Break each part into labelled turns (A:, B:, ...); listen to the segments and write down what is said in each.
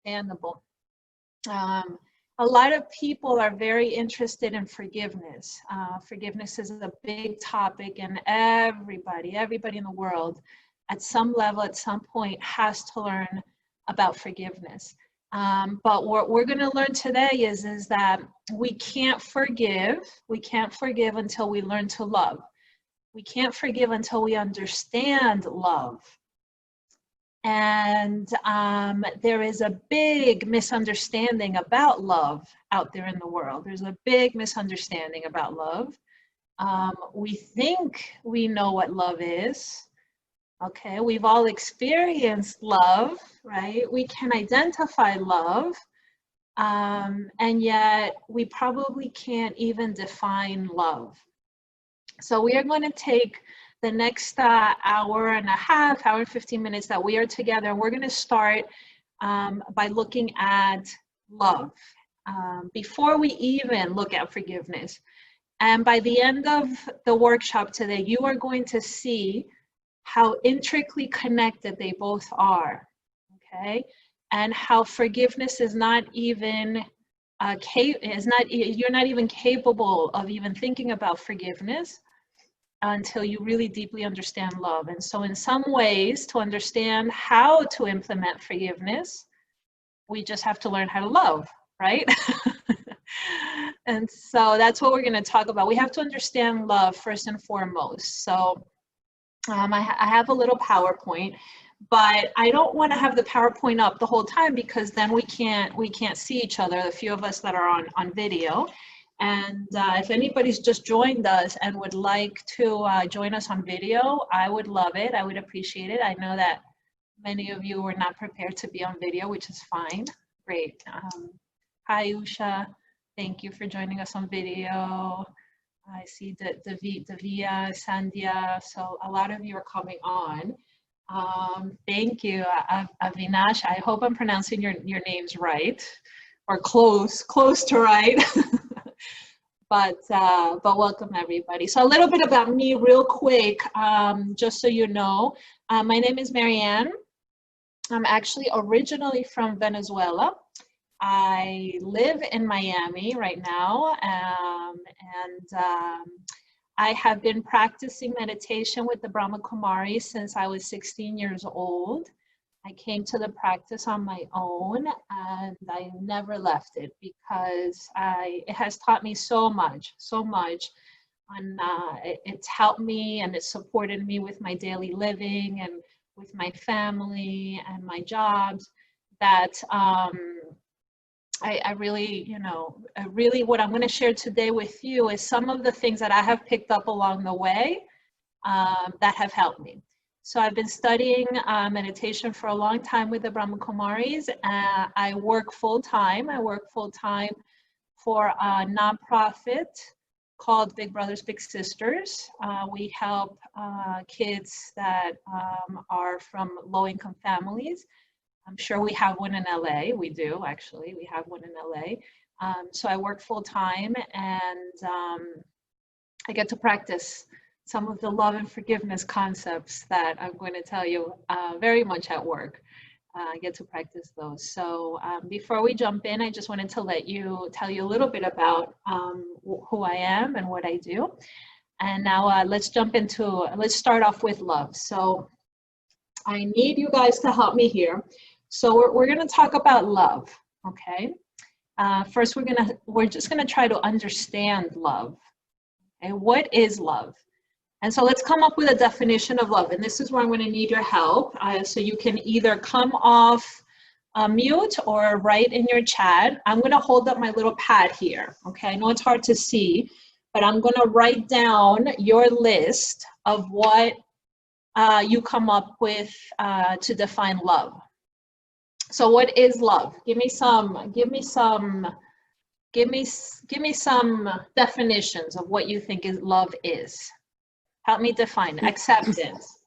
A: understandable. A lot of people are very interested in forgiveness. Forgiveness is a big topic, and everybody in the world at some level, at some point, has to learn about forgiveness. But what we're going to learn today is that we can't forgive until we learn to love. We can't forgive until we understand love. And there is a big misunderstanding about love out there in the world. There's a big misunderstanding about love. We think we know what love is. Okay, we've all experienced love, right? We can identify love, and yet we probably can't even define love. So we are going to take the next hour and a half, hour and 15 minutes that we are together, and we're going to start by looking at love before we even look at forgiveness. And by the end of the workshop today, you are going to see how intricately connected they both are, okay? And how forgiveness is not even you're not even capable of even thinking about forgiveness until you really deeply understand love. And so in some ways, to understand how to implement forgiveness, we just have to learn how to love, right? And so that's what we're going to talk about. We have to understand love first and foremost. So I have a little PowerPoint, but I don't want to have the PowerPoint up the whole time, because then we can't see each other, the few of us that are on video. And if anybody's just joined us and would like to join us on video, I would love it. I would appreciate it. I know that many of you were not prepared to be on video, which is fine. Great. Hi, Usha. Thank you for joining us on video. I see Davia, Sandhya. So a lot of you are coming on. Thank you, Avinash. I hope I'm pronouncing your names right, or close to right. But welcome everybody. So a little bit about me real quick, just so you know. My name is Marianne. I'm actually originally from Venezuela. I live in Miami right now, and I have been practicing meditation with the Brahma Kumaris since I was 16 years old. I came to the practice on my own, and I never left it, because it has taught me so much, and it's helped me and it's supported me with my daily living and with my family and my jobs, that I really, really what I'm going to share today with you is some of the things that I have picked up along the way that have helped me. So I've been studying meditation for a long time with the Brahma Kumaris. I work full-time. I work full-time for a nonprofit called Big Brothers Big Sisters. We help kids that are from low-income families. I'm sure we have one in LA. We do, actually. We have one in LA. So I work full-time, and I get to practice some of the love and forgiveness concepts that I'm going to tell you very much at work. I get to practice those. So before we jump in, I just wanted to tell you a little bit about who I am and what I do. And now let's start off with love. So I need you guys to help me here. So we're going to talk about love, okay? First, we're just going to try to understand love. Okay, what is love? And so let's come up with a definition of love. And this is where I'm going to need your help. So you can either come off mute or write in your chat. I'm going to hold up my little pad here. Okay, I know it's hard to see, but I'm going to write down your list of what you come up with to define love. So what is love? Give me some definitions of what you think love is. Help me define acceptance.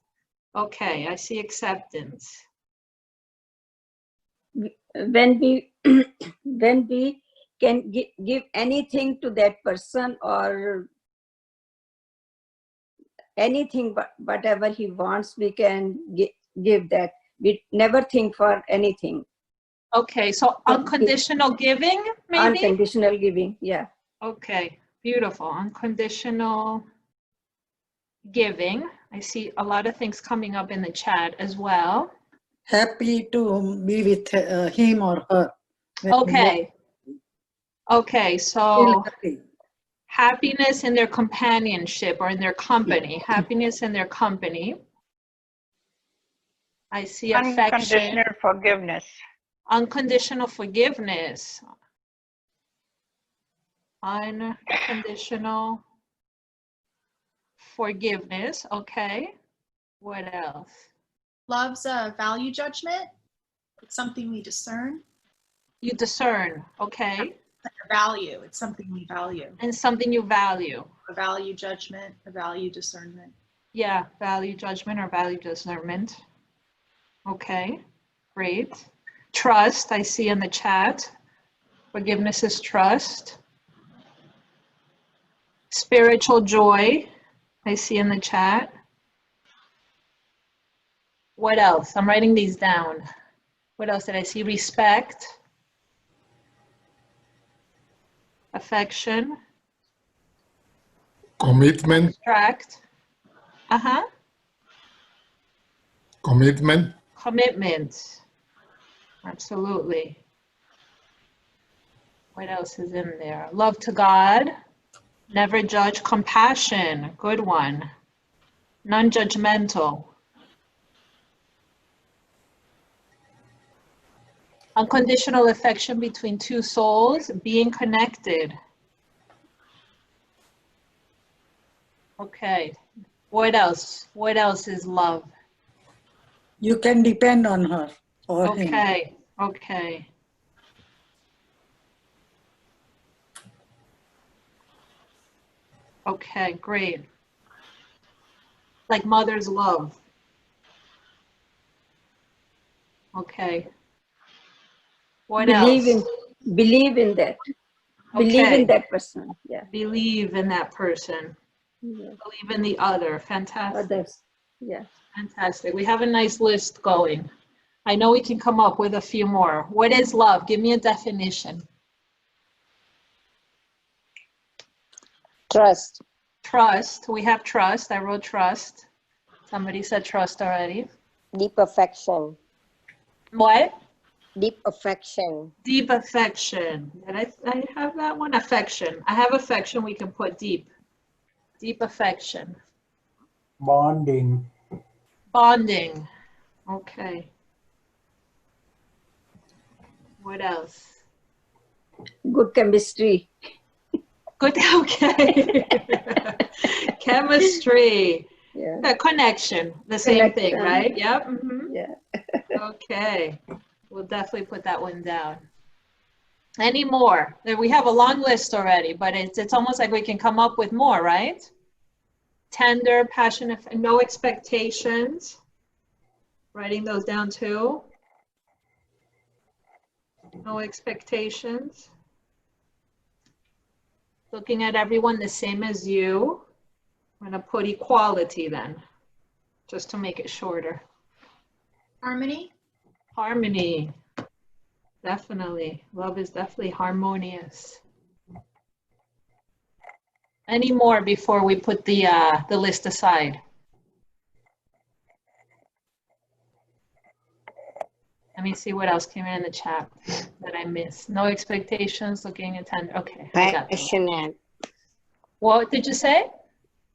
A: Okay, I see acceptance.
B: When we can give anything to that person, or anything, whatever he wants, we can give that. We never think for anything.
A: Okay, so unconditional giving, maybe?
B: Unconditional giving, yeah.
A: Okay, beautiful. Unconditional giving. I see a lot of things coming up in the chat as well.
C: Happy to be with him or her.
A: Okay. Okay,
C: Feel
A: so
C: happy.
A: happiness in their companionship or in their company. Happiness in their company. I see affection.
D: Unconditional forgiveness.
A: Unconditional forgiveness. Unconditional forgiveness. Okay. What else?
E: Love's a value judgment. It's something we discern.
A: You discern. Okay.
E: Like a value. It's something we value.
A: And something you value.
E: A value judgment, a value discernment.
A: Yeah. Value judgment or value discernment. Okay. Great. Trust. I see in the chat. Forgiveness is trust. Spiritual joy. I see in the chat. What else? I'm writing these down. What else did I see? Respect. Affection.
F: Commitment.
A: Abstract. Uh-huh.
F: Commitment.
A: Commitment. Absolutely. What else is in there? Love to God. Never judge. Compassion. Good one. Non-judgmental. Unconditional affection between two souls. Being connected. Okay. What else? What else is love?
C: You can depend on her or him.
A: Okay. Okay. Okay, great. Like mother's love. Okay. What
B: Believe
A: else?
B: believe in that. Believe
A: Okay.
B: in that person. Yeah.
A: Believe in that person.
B: Yeah.
A: Believe in the other. Fantastic.
B: Others. Yeah.
A: Fantastic. We have a nice list going. I know we can come up with a few more. What is love? Give me a definition.
G: Trust.
A: Trust. We have trust. I wrote trust. Somebody said trust already.
G: Deep affection.
A: What?
G: Deep affection.
A: Deep affection. Did I have that one? Affection. I have affection. We can put deep. Deep affection.
H: Bonding.
A: Bonding. Okay. What else?
B: Good chemistry.
A: Good. Okay. Chemistry.
B: Yeah.
A: A connection. The same thing,
B: Connection.
A: right? Yep. Mhm.
B: Yeah.
A: Okay. We'll definitely put that one down. Any more? We have a long list already, but it's almost like we can come up with more, right? Tender, passionate, no expectations. Writing those down too. No expectations. Looking at everyone the same as you. I'm going to put equality then, just to make it shorter.
E: Harmony.
A: Harmony. Definitely. Love is definitely harmonious. Any more before we put the list aside? Let me see what else came in the chat that I missed. No expectations, looking at tender. Okay, I got that.
G: Passionate.
A: What did you say?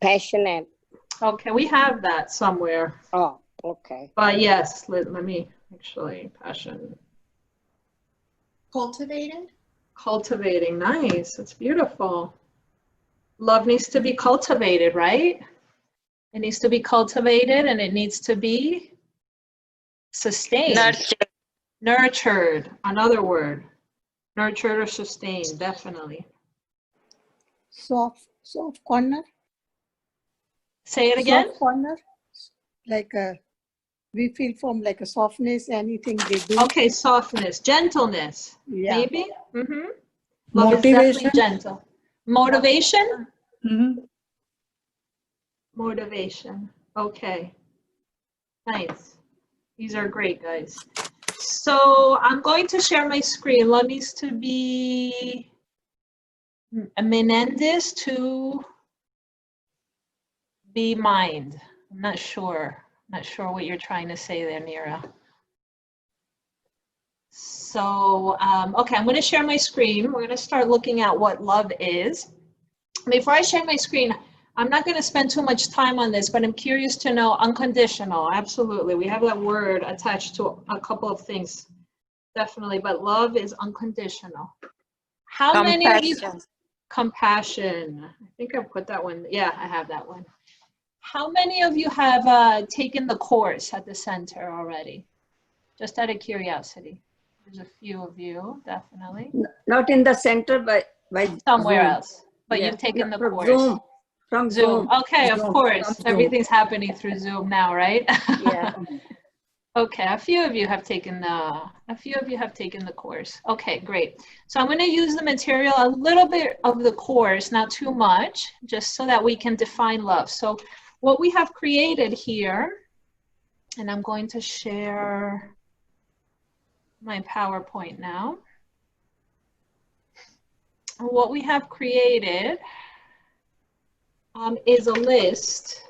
G: Passionate.
A: Okay, we have that somewhere.
G: Oh, okay.
A: But yes, let me actually, passion.
E: Cultivated.
A: Cultivating, nice, that's beautiful. Love needs to be cultivated, right? It needs to be cultivated and it needs to be sustained.
D: Nurture.
A: Nurtured, another word. Nurtured or sustained, definitely.
C: Soft corner.
A: Say it again.
C: Soft corner. Like we feel from like a softness, anything they do.
A: Okay, softness, gentleness,
C: Yeah.
A: maybe? Mm-hmm. Love is definitely gentle. Motivation?
C: Mm-hmm.
A: Motivation, okay. Nice. These are great, guys. So I'm going to share my screen. Love needs to be Menendez to be mind. I'm not sure. Not sure what you're trying to say there, Nira. So, okay, I'm going to share my screen. We're going to start looking at what love is. Before I share my screen, I'm not going to spend too much time on this, but I'm curious to know unconditional. Absolutely. We have that word attached to a couple of things. Definitely. But love is unconditional. How many of you? Compassion. I think I put that one. Yeah, I have that one. How many of you have taken the course at the center already? Just out of curiosity. There's a few of you, definitely.
B: Not in the center, but by
A: Somewhere
B: Zoom.
A: else. But
B: Yeah.
A: you've taken the
B: From
A: course.
B: Zoom. From
A: Zoom. Okay, of
B: Zoom.
A: course.
B: From Zoom.
A: Everything's happening through Zoom now, right?
B: Yeah.
A: Okay, a few of you have taken the course. Okay, great. So I'm going to use the material, a little bit of the course, not too much, just so that we can define love. So what we have created here, and I'm going to share my PowerPoint now. What we have created is a list.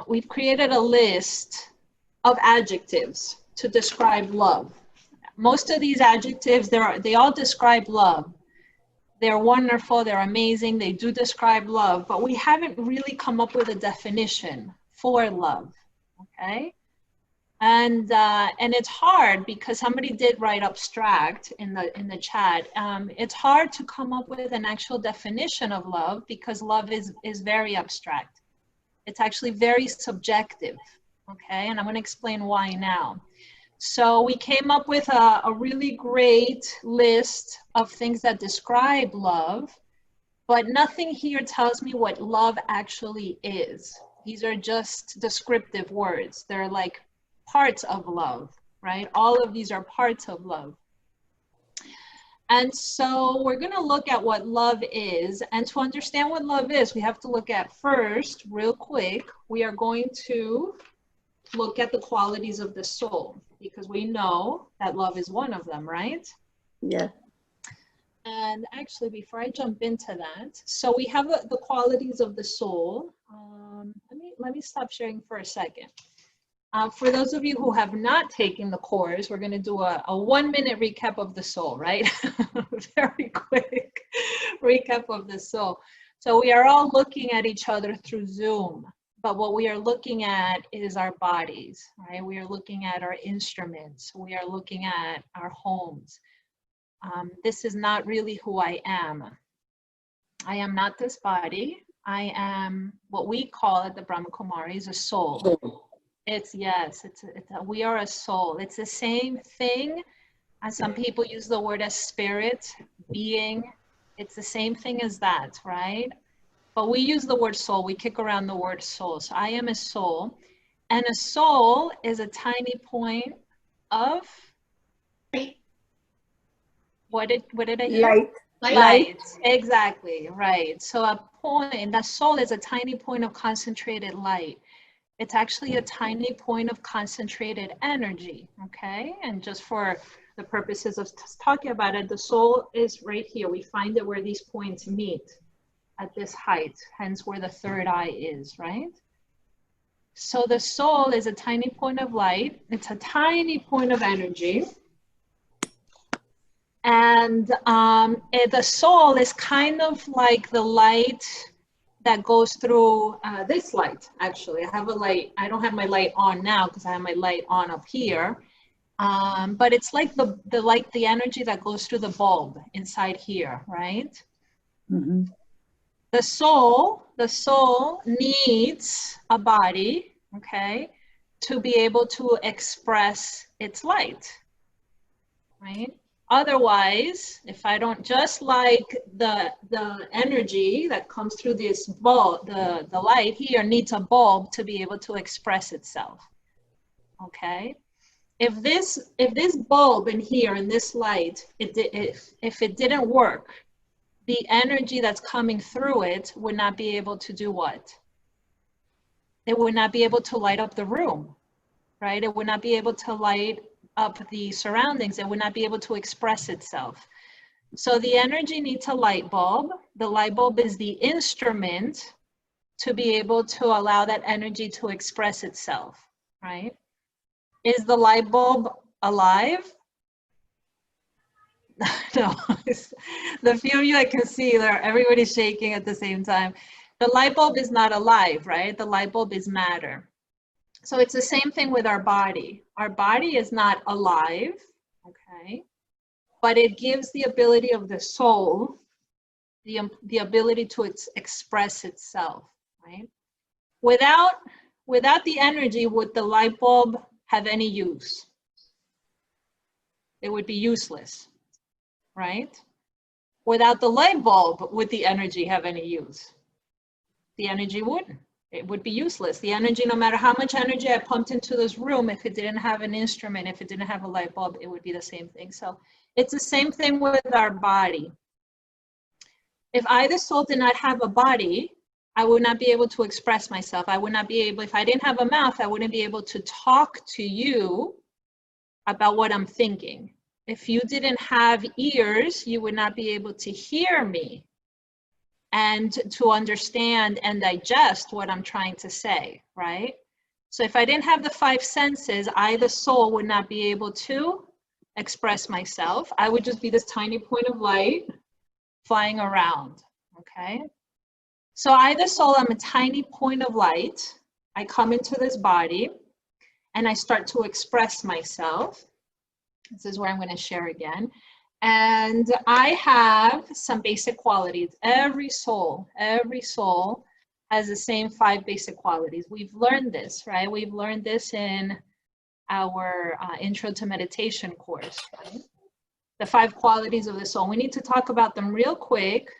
A: We've created a list of adjectives to describe love. Most of these adjectives, they all describe love. They're wonderful, they're amazing, they do describe love, but we haven't really come up with a definition for love, okay? And it's hard because somebody did write abstract in the chat. It's hard to come up with an actual definition of love because love is very abstract. It's actually very subjective, okay? And I'm gonna explain why now. So we came up with a really great list of things that describe love, but nothing here tells me what love actually is. These are just descriptive words. They're like parts of love, right? All of these are parts of love. And so we're going to look at what love is. And to understand what love is, we have to look at first, real quick, we are going to look at the qualities of the soul, because we know that love is one of them, right?
B: Yeah.
A: And actually, before I jump into that, so we have the qualities of the soul. Let me stop sharing for a second. For those of you who have not taken the course, we're going to do a 1-minute recap of the soul, right? Very quick recap of the soul. So we are all looking at each other through Zoom, but what we are looking at is our bodies, right? We are looking at our instruments. We are looking at our homes. This is not really who I am. I am not this body. I am what we call at the Brahma Kumaris a soul. We are a soul. It's the same thing as some people use the word as spirit, being. It's the same thing as that, right? But we use the word soul. We kick around the word soul. So I am a soul. And a soul is a tiny point of, what did I hear? Light. Exactly, right. So the soul is a tiny point of concentrated light. It's actually a tiny point of concentrated energy, okay? And just for the purposes of talking about it, the soul is right here. We find it where these points meet at this height, hence where the third eye is, right? So the soul is a tiny point of light. It's a tiny point of energy. And the soul is kind of like the light that goes through this light, actually. I have a light, I don't have my light on now because I have my light on up here. But it's like the energy that goes through the bulb inside here, right?
B: Mm-hmm.
A: The soul needs a body, okay, to be able to express its light, right? Otherwise, if I don't, just like the energy that comes through this bulb, the light here needs a bulb to be able to express itself, okay? If this bulb in here, in this light, if it didn't work, the energy that's coming through it would not be able to do what? it would not be able to light up the room, right? It would not be able to light up the surroundings. It would not be able to express itself. So the energy needs a light bulb. The light bulb is the instrument to be able to allow that energy to express itself, right? Is the light bulb alive? No, the few of you I can see there, everybody's shaking at the same time. The light bulb is not alive, right? The light bulb is matter. So it's the same thing with our body. Our body is not alive, okay? But it gives the ability of the soul, the ability to express itself, right? Without the energy, would the light bulb have any use? It would be useless, right? Without the light bulb, would the energy have any use? The energy wouldn't. It would be useless. The energy, no matter how much energy I pumped into this room, if it didn't have an instrument, if it didn't have a light bulb, it would be the same thing. So it's the same thing with our body. If I, the soul, did not have a body, I would not be able to express myself. I would not be able, if I didn't have a mouth, I wouldn't be able to talk to you about what I'm thinking. If you didn't have ears, you would not be able to hear me and to understand and digest what I'm trying to say, right? So if I didn't have the five senses, I, the soul, would not be able to express myself. I would just be this tiny point of light flying around, okay? So I, the soul, I'm a tiny point of light. I come into this body and I start to express myself. This is where I'm going to share again. And I have some basic qualities. Every soul has the same 5 basic qualities. We've learned this, right? We've learned this in our Intro to Meditation course, right? The 5 qualities of the soul. We need to talk about them real quick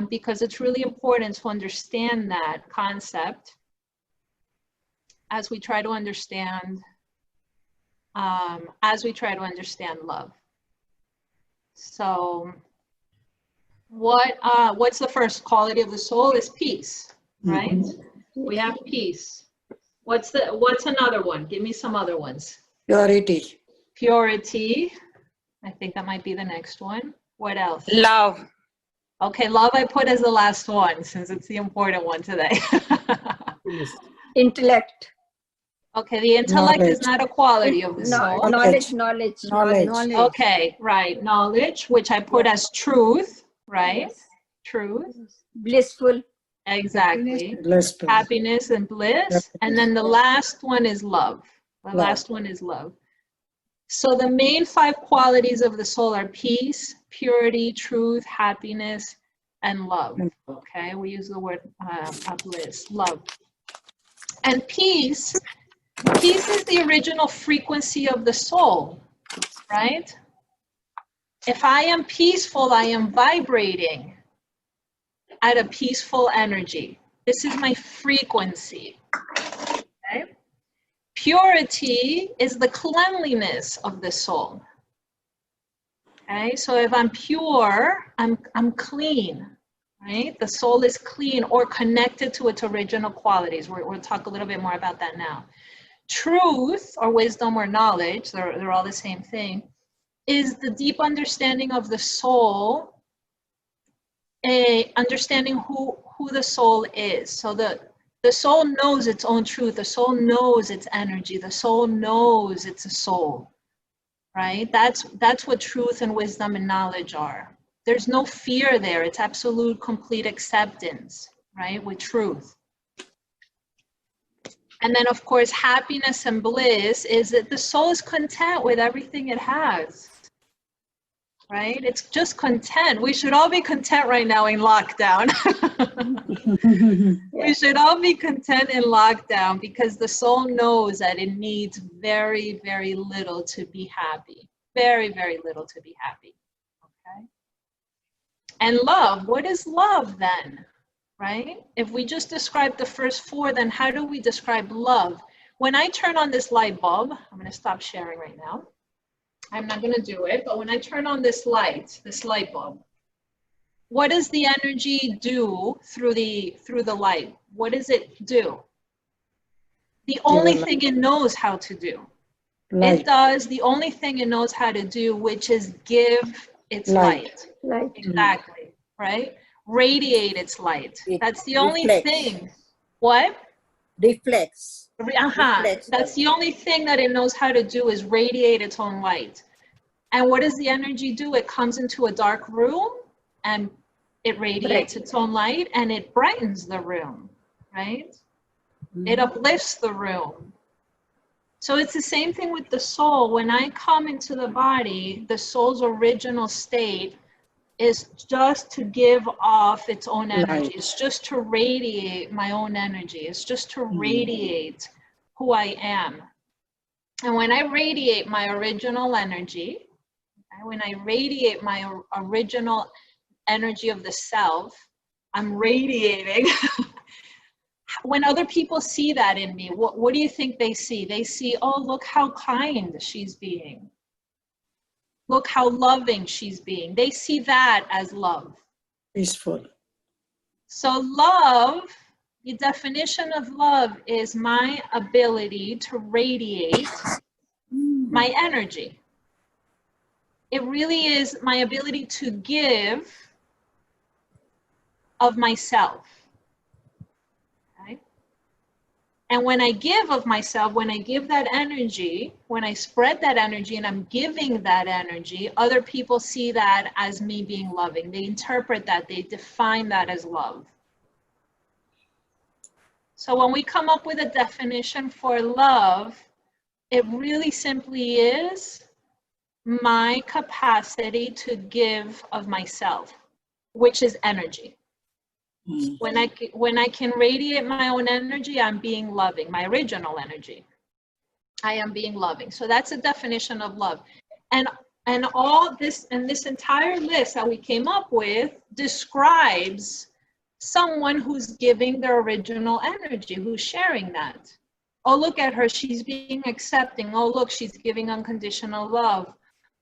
A: because it's really important to understand that concept as we try to understand love. So what's the first quality of the soul? Is peace, right? Mm-hmm. We have peace. What's another one? Give me some other ones.
D: Purity.
A: Purity. I think that might be the next one. What else?
D: Love.
A: Okay, love I put as the last one since it's the important one today.
B: Intellect.
A: Okay, the intellect is not a quality of the soul.
B: Knowledge.
A: Okay, right. Knowledge, which I put as truth, right? Yes. Truth.
B: Blissful.
A: Exactly.
D: Blissful.
A: Happiness and bliss. And then the last one is love. The last one is love. So the main 5 qualities of the soul are peace, purity, truth, happiness, and love. Okay, we use the word bliss, love. And peace is the original frequency of the soul, right? If I am peaceful, I am vibrating at a peaceful energy. This is my frequency, okay? Purity is the cleanliness of the soul, okay? So if I'm pure, I'm clean, right? The soul is clean or connected to its original qualities. We'll talk a little bit more about that now. Truth or wisdom or knowledge, they're all the same thing, is the deep understanding of the soul, understanding who the soul is. So the soul knows its own truth. The soul knows its energy. The soul knows it's a soul, right? That's what truth and wisdom and knowledge are. There's no fear there. It's absolute, complete acceptance, right? With truth. And then, of course, happiness and bliss is that the soul is content with everything it has, right? It's just content. We should all be content right now in lockdown. We should all be content in lockdown because the soul knows that it needs very, very little to be happy. Very, very little to be happy, okay? And love, what is love then? Right? If we just describe the first 4, then how do we describe love? When I turn on this light bulb, I'm going to stop sharing right now. I'm not going to do it, but when I turn on this light bulb, what does the energy do through the light? What does it do? The only
D: Give a
A: thing it knows how to do.
D: light.
A: It does the only thing it knows how to do, which is give its
D: Light.
A: light.
B: Light.
A: Exactly, right? Radiate its light. That's the only
F: Reflects.
A: thing. What?
F: Reflects.
A: That's
F: Reflects.
A: the only thing that it knows how to do is radiate its own light. And what does the energy do? It comes into a dark room and it radiates its own light and it brightens the room, right? It uplifts the room. So it's the same thing with the soul. When I come into the body, the soul's original state is just to give off its own energy.
D: Light.
A: It's just to radiate my own energy. It's just to radiate who I am. And when I radiate my original energy, when I radiate my original energy of the self, I'm radiating. When other people see that in me, what do you think they see? They see, oh, look how kind she's being. Look how loving she's being. They see that as love.
D: Peaceful.
A: So love, the definition of love is my ability to radiate my energy. It really is my ability to give of myself. And when I give of myself, when I give that energy, when I spread that energy and I'm giving that energy, other people see that as me being loving. They interpret that, they define that as love. So when we come up with a definition for love, it really simply is my capacity to give of myself, which is energy. When I can radiate my own energy, I'm being loving, my original energy. I am being loving. So that's a definition of love. And all this, and this entire list that we came up with describes someone who's giving their original energy, who's sharing that. Oh, look at her, she's being accepting. Oh, look, she's giving unconditional love.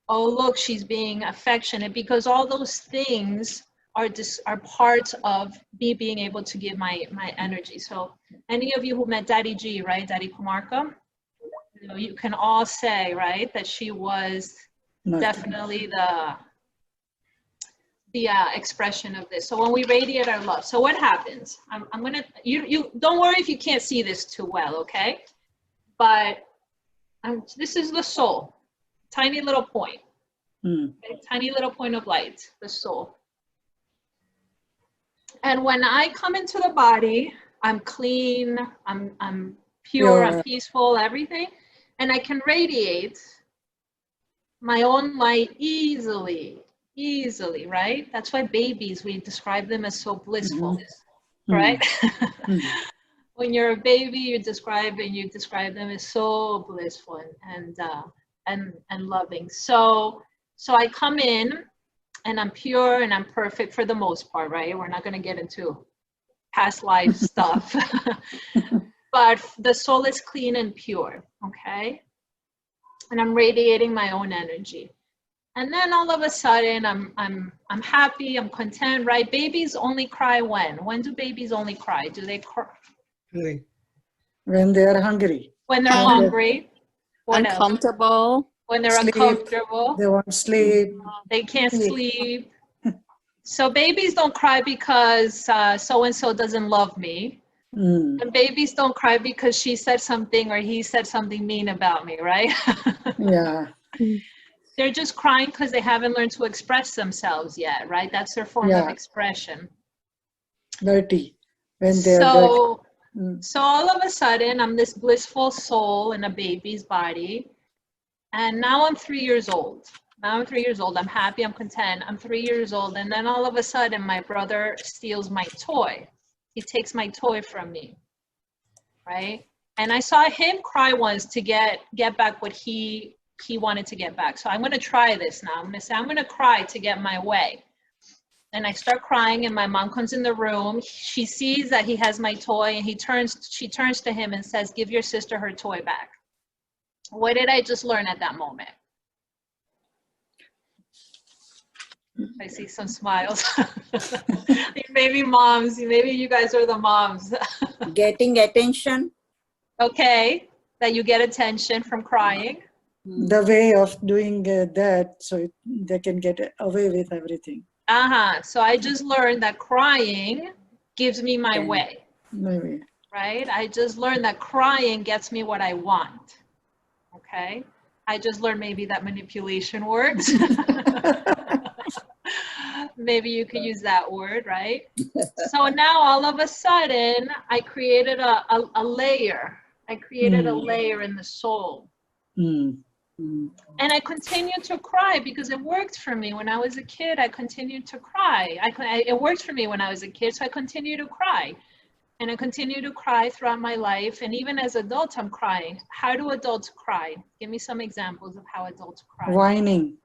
A: Oh, look, she's being affectionate, because all those things are part of me being able to give my energy. So any of you who met Daddy G, right, Daddy Kumarka, you can all say, right, that she was definitely the expression of this. So when we radiate our love, so what happens? I'm gonna, you don't worry if you can't see this too well, okay? But this is the soul, tiny little point, okay? Tiny little point of light, the soul. And when I come into the body, I'm clean, I'm pure, I'm peaceful, everything. And I can radiate my own light easily, right? That's why babies, we describe them as so blissful, right? When you're a baby, you describe them as so blissful and loving. So I come in, and I'm pure and I'm perfect for the most part, right? We're not going to get into past life stuff. But the soul is clean and pure, okay? And I'm radiating my own energy. And then all of a sudden, I'm happy, I'm content, right? Babies only cry when? When do babies only cry? Do they cry?
D: When they are hungry.
A: When they're hungry. What
I: uncomfortable.
A: else? When they're uncomfortable.
D: They want sleep.
A: They can't sleep. So babies don't cry because so-and-so doesn't love me. And babies don't cry because she said something or he said something mean about me, right?
D: Yeah.
A: They're just crying because they haven't learned to express themselves yet, right? That's their form of expression.
D: Dirty. When they are dirty.
A: So all of a sudden, I'm this blissful soul in a baby's body. And now I'm 3 years old. I'm happy, I'm content. I'm 3 years old. And then all of a sudden, my brother steals my toy. He takes my toy from me, right? And I saw him cry once to get back what he wanted to get back. So I'm going to try this now. I'm going to say, I'm going to cry to get my way. And I start crying, and my mom comes in the room. She sees that he has my toy, and she turns to him and says, give your sister her toy back. What did I just learn at that moment? I see some smiles. Maybe moms, maybe you guys are the moms.
F: Getting attention.
A: Okay, that you get attention from crying.
D: The way of doing that, so they can get away with everything.
A: So I just learned that crying gives me my way,
D: Maybe.
A: right? I just learned that crying gets me what I want. Okay, I just learned maybe that manipulation works. Maybe you could use that word, right? So now all of a sudden I created a layer. I created a layer in the soul.
D: Mm.
A: And I continued to cry because it worked for me. When I was a kid, I continued to cry. It worked for me when I was a kid, so I continued to cry. And I continue to cry throughout my life. And even as adults, I'm crying. How do adults cry? Give me some examples of how adults cry.
D: Whining.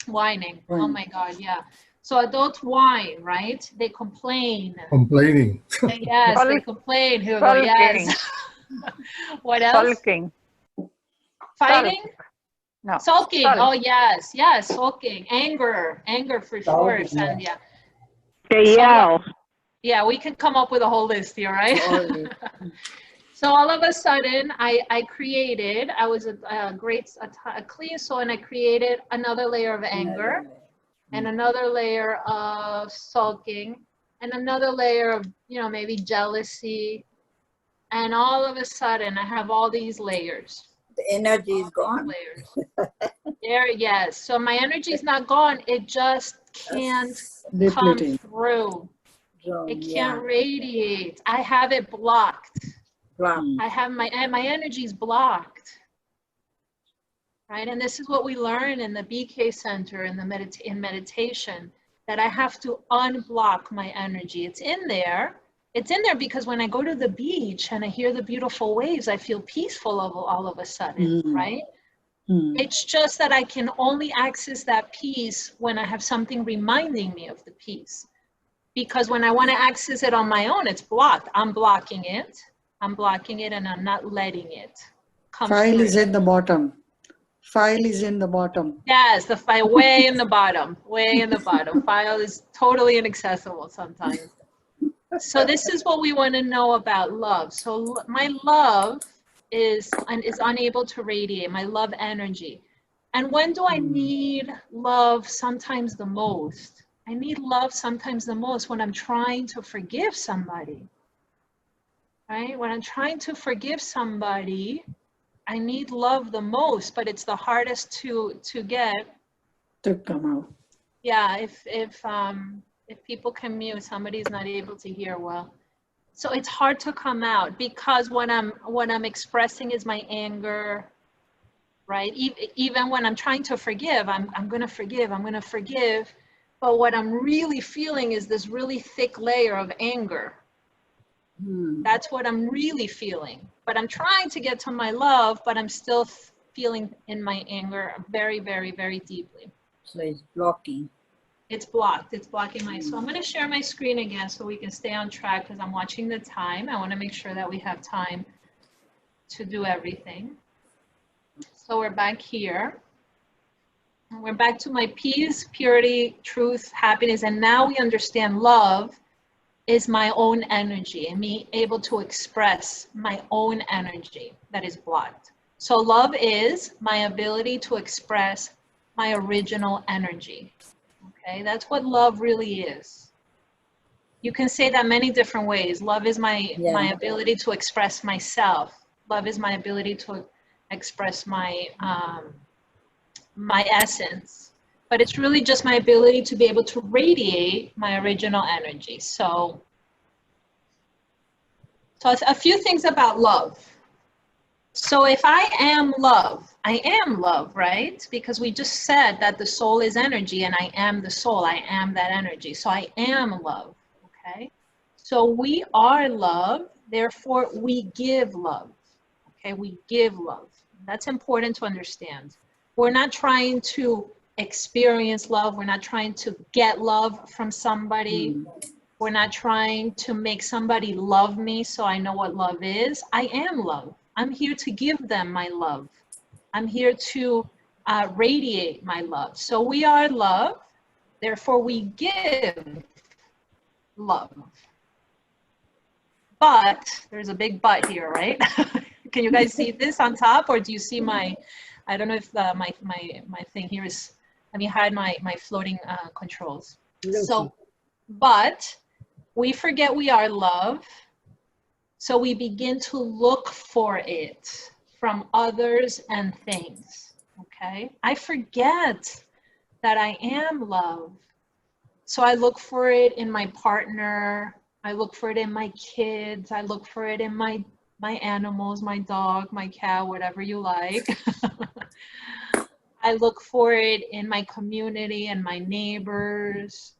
A: Whining. Oh my God, yeah. So adults whine, right? They complain.
I: Complaining.
A: Yes, they complain. Here we go, yes. What else?
J: Sulking.
A: Fighting?
J: No.
A: Sulking.
J: Sulk.
A: Oh, yes. Yes, sulking. Anger. Anger for sure,
H: Shouting, yeah.
A: Sandhya.
J: They yell.
A: Yeah, we can come up with a whole list here, right? So all of a sudden, I created, I was a clean soul, and I created another layer of anger, and another layer of sulking, and another layer of, maybe jealousy. And all of a sudden, I have all these layers.
F: The energy is gone.
A: Layers. There, yes. So my energy is not gone. It just can't come
D: Depleting.
A: through. It can't radiate. I have it blocked. I have my energy is blocked. Right? And this is what we learn in the BK Center in meditation, that I have to unblock my energy. It's in there. It's in there because when I go to the beach and I hear the beautiful waves, I feel peaceful all of a sudden, right? It's just that I can only access that peace when I have something reminding me of the peace. Because when I want to access it on my own, it's blocked. I'm blocking it. I'm blocking it and I'm not letting it come
D: File
A: through.
D: is in the bottom. File is in the bottom.
A: Yes, the file way in the bottom, way in the bottom. File is totally inaccessible sometimes. So this is what we want to know about love. So my love is unable to radiate, my love energy. And when do I need love sometimes the most? I need love sometimes the most when I'm trying to forgive somebody, right? When I'm trying to forgive somebody, I need love the most, but it's the hardest to get.
D: To come out.
A: Yeah, if people can mute, somebody's not able to hear well. So it's hard to come out because what I'm expressing is my anger, right? Even when I'm trying to forgive, I'm gonna forgive. But what I'm really feeling is this really thick layer of anger. That's what I'm really feeling. But I'm trying to get to my love, but I'm still feeling in my anger very, very, very deeply.
F: So it's blocking.
A: It's blocked. It's blocking my. So I'm going to share my screen again so we can stay on track because I'm watching the time. I want to make sure that we have time to do everything. So we're back here. We're back to my peace, purity, truth, happiness, and now we understand love is my own energy and me able to express my own energy that is blocked. So love is my ability to express my original energy. Okay, that's what love really is. You can say that many different ways. Love is my ability to express myself. Love is my ability to express my my essence, but it's really just my ability to be able to radiate my original energy. So a few things about love. So if I am love, right? Because we just said that the soul is energy and I am the soul, I am that energy. So I am love, okay? So we are love, therefore we give love, okay? We give love. That's important to understand. We're not trying to experience love. We're not trying to get love from somebody. We're not trying to make somebody love me so I know what love is. I am love. I'm here to give them my love. I'm here to radiate my love. So we are love, therefore we give love. But, there's a big but here, right? Can you guys see this on top, or do you see my, I don't know if my thing here is, let me hide my floating controls. So, but we forget we are love. So we begin to look for it from others and things, okay? I forget that I am love. So I look for it in my partner, I look for it in my kids, I look for it in my animals, my dog, my cat, whatever you like. I look for it in my community and my neighbors.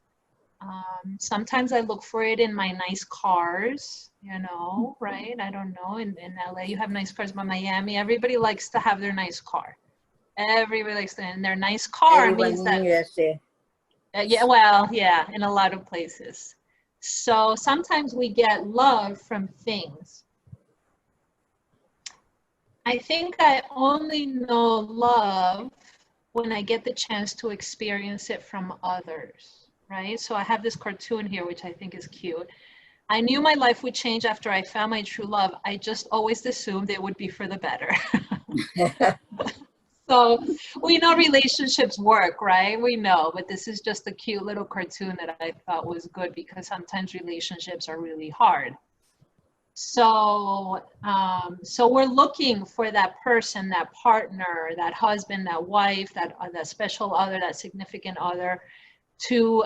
A: Sometimes I look for it in my nice cars, you know, right? I don't know, in LA you have nice cars, but Miami, everybody likes to have their nice car. Everybody likes to, and their nice car
F: Everyone
A: means
F: in
A: that,
F: USA.
A: yeah, well, yeah, in a lot of places. So sometimes we get love from things. I think I only know love when I get the chance to experience it from others, right? So I have this cartoon here, which I think is cute. I knew my life would change after I found my true love. I just always assumed it would be for the better. So we know relationships work, right? We know, but this is just a cute little cartoon that I thought was good because sometimes relationships are really hard. So, so we're looking for that person, that partner, that husband, that wife, that special other, that significant other, to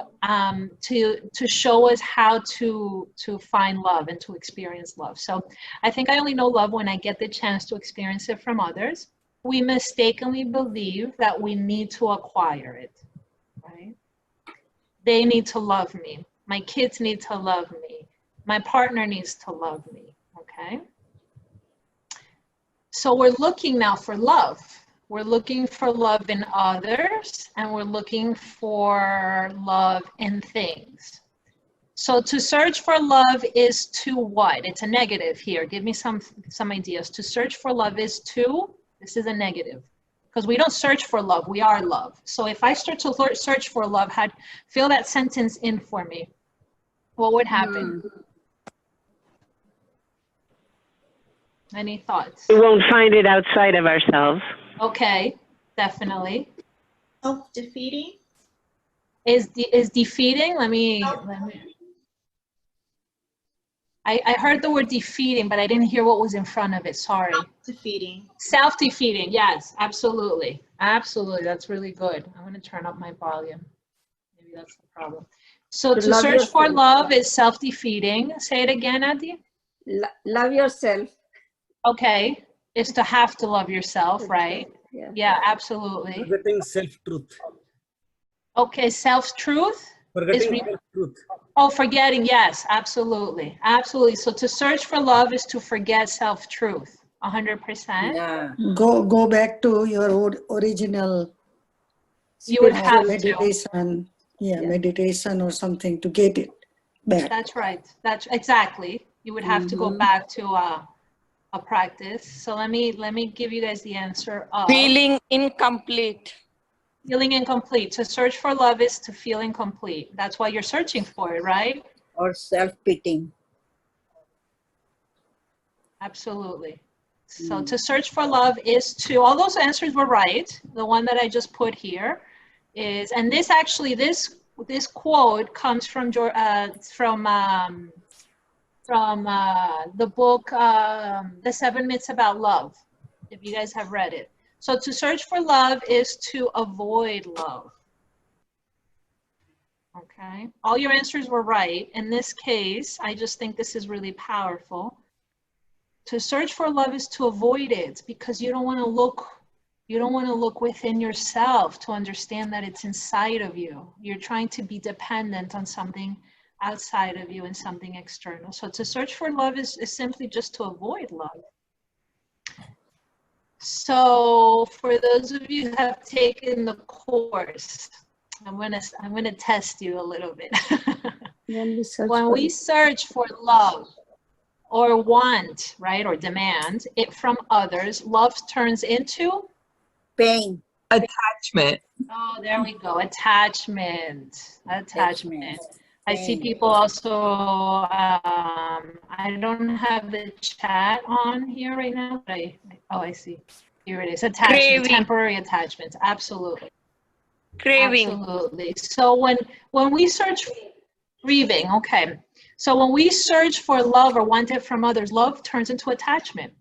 A: show us how to find love and to experience love. So I think I only know love when I get the chance to experience it from others. We mistakenly believe that we need to acquire it, right? They need to love me. My kids need to love me. My partner needs to love me, okay? So we're looking now for love. We're looking for love in others, and we're looking for love in things. So to search for love is to what? It's a negative here. Give me some ideas. To search for love is to, this is a negative, because we don't search for love, we are love. So if I start to search for love, fill that sentence in for me. What would happen? Any thoughts?
J: We won't find it outside of ourselves.
A: Okay, definitely.
E: Self-defeating?
A: Is defeating? Let me. I heard the word defeating, but I didn't hear what was in front of it. Sorry.
E: Self-defeating.
A: Self-defeating. Yes, absolutely. Absolutely. That's really good. I'm going to turn up my volume. Maybe that's the problem. So to search for love is self-defeating. Say it again, Adi.
B: Love yourself.
A: Okay. Is to have to love yourself, right?
B: Yeah.
A: Yeah, absolutely.
I: Forgetting self-truth.
A: Okay, self-truth?
I: Forgetting self-truth.
A: Oh, forgetting, yes, absolutely. Absolutely. So to search for love is to forget self-truth, 100%.
F: Yeah.
D: Go back to your original
A: You would have
D: meditation. Yeah, meditation or something to get it back.
A: That's right. That's exactly. You would have to go back to a practice. So let me give you guys the answer of
K: feeling incomplete.
A: Feeling incomplete. To search for love is to feel incomplete. That's why you're searching for it, right?
F: Or self-pitying.
A: Absolutely. So to search for love is to, all those answers were right. The one that I just put here is, and this actually, this quote comes from the book, The 7 Myths About Love, if you guys have read it. So to search for love is to avoid love. Okay, all your answers were right. In this case, I just think this is really powerful. To search for love is to avoid it because you don't want to look within yourself to understand that it's inside of you. You're trying to be dependent on something outside of you and something external. So to search for love is simply just to avoid love. So for those of you who have taken the course, I'm gonna test you a little bit. When we search for love or want, right, or demand it from others, love turns into
F: pain.
K: Attachment.
A: Oh, there we go. Attachment. I see
F: Same.
A: people also, I don't have the chat on here right now, but I see. Here it is, attachment,
K: Craving.
A: temporary attachments, absolutely.
K: Craving.
A: Absolutely. So when we search, grieving, okay. So when we search for love or want it from others, love turns into attachment.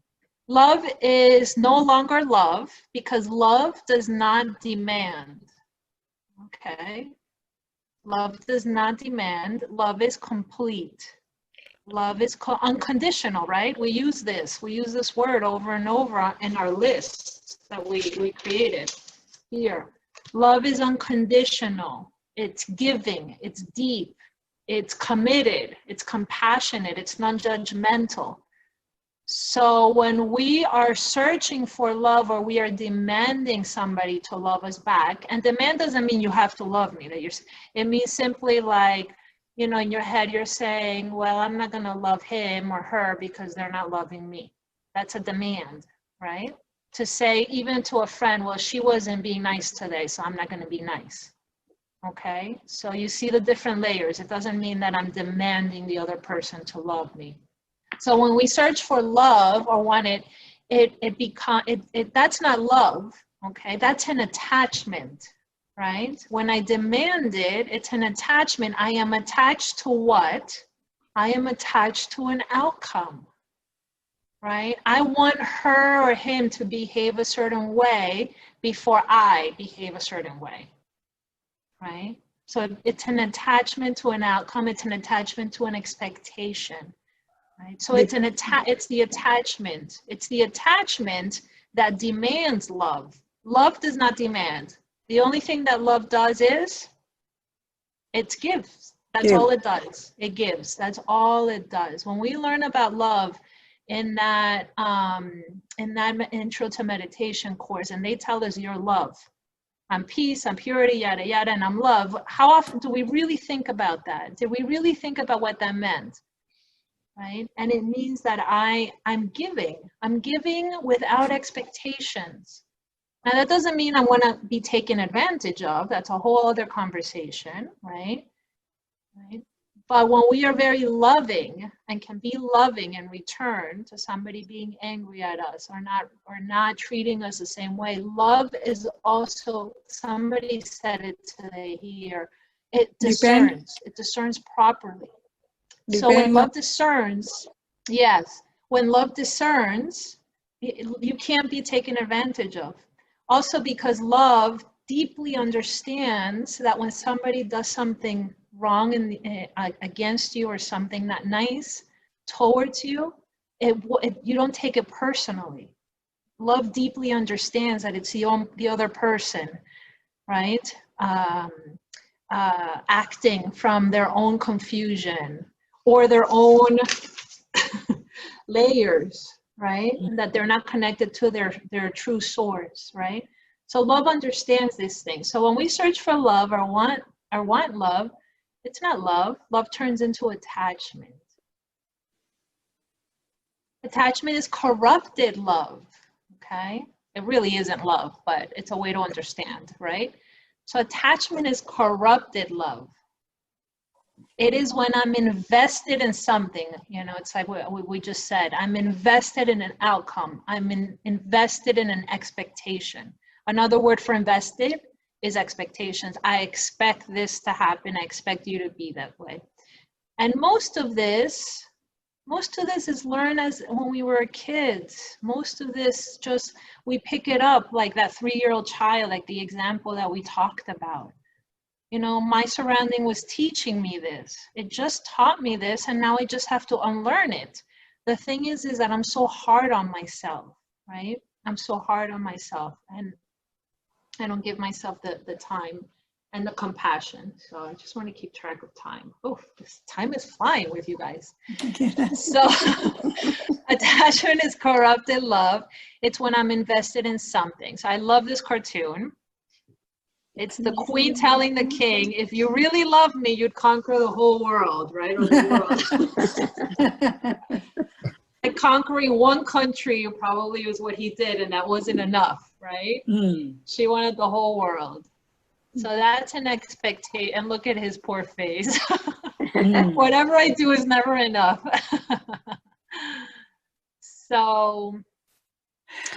A: Love is no longer love because love does not demand, okay? Love does not demand, love is complete. Love is unconditional, right? We use this word over and over in our lists that we created here. Love is unconditional, it's giving, it's deep, it's committed, it's compassionate, it's non-judgmental. So when we are searching for love or we are demanding somebody to love us back, and demand doesn't mean you have to love me, it means simply like, you know, in your head you're saying, well, I'm not gonna love him or her because they're not loving me. That's a demand, right? To say even to a friend, well, she wasn't being nice today, so I'm not gonna be nice. Okay, so you see the different layers. It doesn't mean that I'm demanding the other person to love me. So when we search for love or want it, that's not love, okay? That's an attachment, right? When I demand it, it's an attachment. I am attached to what? I am attached to an outcome, right? I want her or him to behave a certain way before I behave a certain way, right? So it's an attachment to an outcome. It's an attachment to an expectation. Right? So it's the attachment. It's the attachment that demands love. Love does not demand. The only thing that love does is it gives. That's all it does. It gives. That's all it does. When we learn about love in that intro to meditation course, and they tell us you're love. I'm peace, I'm purity, yada, yada, and I'm love. How often do we really think about that? Did we really think about what that meant? Right? And it means that I'm giving without expectations. Now that doesn't mean I want to be taken advantage of. That's a whole other conversation, right? But when we are very loving and can be loving in return to somebody being angry at us or not treating us the same way, love is also, somebody said it today here, it discerns properly. So when love discerns, yes, when love discerns, you can't be taken advantage of. Also because love deeply understands that when somebody does something wrong against you or something not nice towards you, you don't take it personally. Love deeply understands that it's the other person, right? Acting from their own confusion or their own layers, right? And that they're not connected to their true source, right? So love understands these things. So when we search for love or want love, it's not love. Love turns into attachment. Attachment is corrupted love, okay? It really isn't love, but it's a way to understand, right? So attachment is corrupted love. It is when I'm invested in something, you know, it's like we just said, I'm invested in an outcome. I'm invested in an expectation. Another word for invested is expectations. I expect this to happen. I expect you to be that way. And most of this is learned as when we were kids. Most of this just, we pick it up like that 3-year-old child, like the example that we talked about. You know, my surrounding was teaching me this. It just taught me this, and now I just have to unlearn it. The thing is that I'm so hard on myself, right? I'm so hard on myself, and I don't give myself the time and the compassion. So I just want to keep track of time. Oh, this time is flying with you guys. So attachment is corrupted love. It's when I'm invested in something. So I love this cartoon. It's the queen telling the king, if you really love me, you'd conquer the whole world, right? Or the world. Like conquering one country probably was what he did, and that wasn't enough, right? She wanted the whole world. So that's an expectation. And look at his poor face.
D: Mm.
A: Whatever I do is never enough. So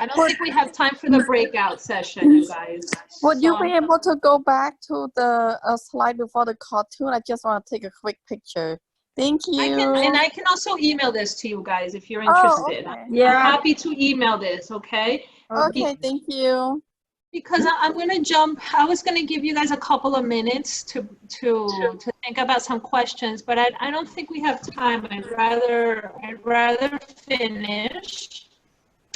A: I don't think we have time for the breakout session, you guys.
K: Would you
A: So
K: be able to go back to the slide before the cartoon? I just want to take a quick picture. Thank you.
A: I can also email this to you guys if you're
K: Oh,
A: interested.
K: okay.
A: I'm
B: Yeah.
A: happy to email this, okay?
K: Okay, thank you.
A: Because I'm going to jump. I was going to give you guys a couple of minutes to think about some questions, but I don't think we have time. I'd rather finish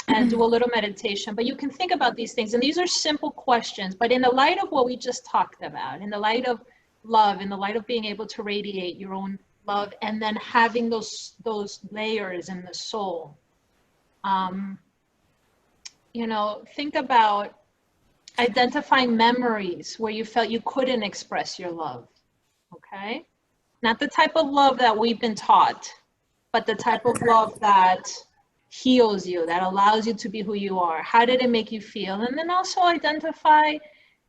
A: and do a little meditation. But you can think about these things, and these are simple questions. But in the light of what we just talked about, in the light of love, in the light of being able to radiate your own love, and then having those layers in the soul, you know, think about identifying memories where you felt you couldn't express your love, okay? Not the type of love that we've been taught, but the type of love that heals you, that allows you to be who you are. How did it make you feel? And then also identify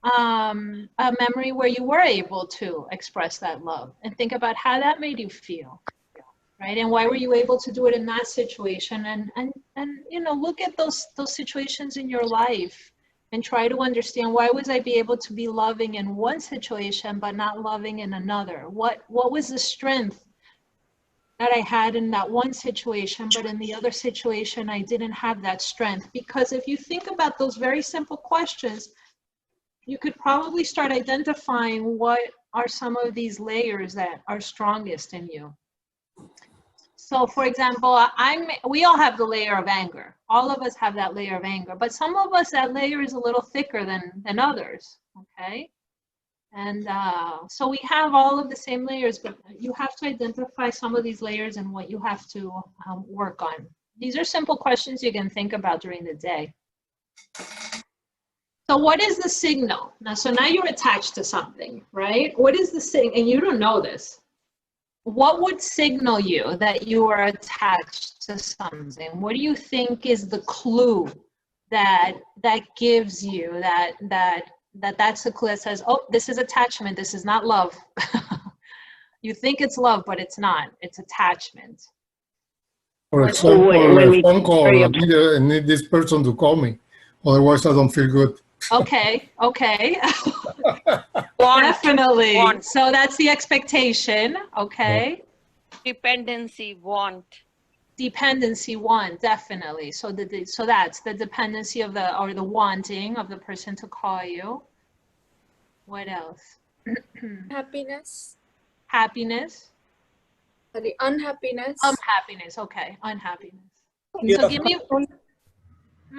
A: a memory where you were able to express that love and think about how that made you feel, right? And why were you able to do it in that situation? And you know, look at those situations in your life and try to understand, why was I be able to be loving in one situation but not loving in another? What was the strength that I had in that one situation, but in the other situation I didn't have that strength? Because if you think about those very simple questions, you could probably start identifying what are some of these layers that are strongest in you. So for example, we all have the layer of anger. All of us have that layer of anger, but some of us, that layer is a little thicker than others, okay? And so we have all of the same layers, but you have to identify some of these layers and what you have to work on. These are simple questions you can think about during the day. So what is the signal? So now you're attached to something, right? What is the signal? And you don't know this. What would signal you that you are attached to something? What do you think is the clue that gives you that's the clue that says, oh, this is attachment, this is not love? You think it's love, but it's not. It's attachment.
H: For example, a phone call, I need this person to call me. Otherwise, I don't feel good.
A: Okay. Definitely. Want. So that's the expectation, okay?
K: Dependency, want.
A: Dependency, want, definitely. So so that's the dependency of the wanting of the person to call you. What else?
L: Happiness.
A: Happiness.
L: Sorry, unhappiness.
A: Unhappiness, okay, unhappiness.
C: Yeah.
A: So give me.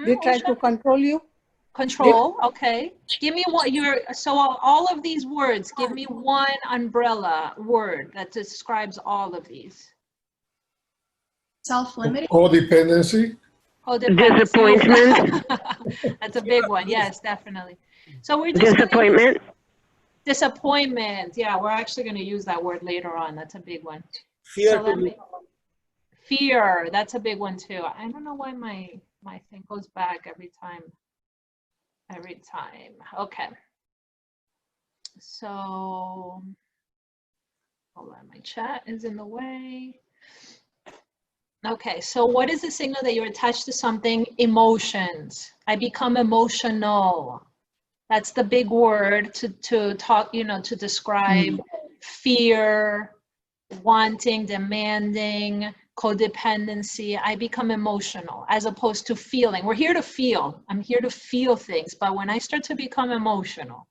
C: They try to control you.
A: Control, okay. Give me what so all of these words, give me one umbrella word that describes all of these.
E: Self-limiting.
H: Codependency.
J: Disappointment.
A: That's a big one, yes, definitely. So we're just
J: Disappointment.
A: Disappointment, yeah, we're actually going to use that word later on. That's a big one.
I: Fear.
A: So fear, that's a big one too. I don't know why my thing goes back every time. Okay. So, hold on, my chat is in the way. Okay, so what is the signal that you're attached to something? Emotions. I become emotional. That's the big word to talk, you know, to describe fear, wanting, demanding, codependency. I become emotional as opposed to feeling. We're here to feel. I'm here to feel things. But when I start to become emotional,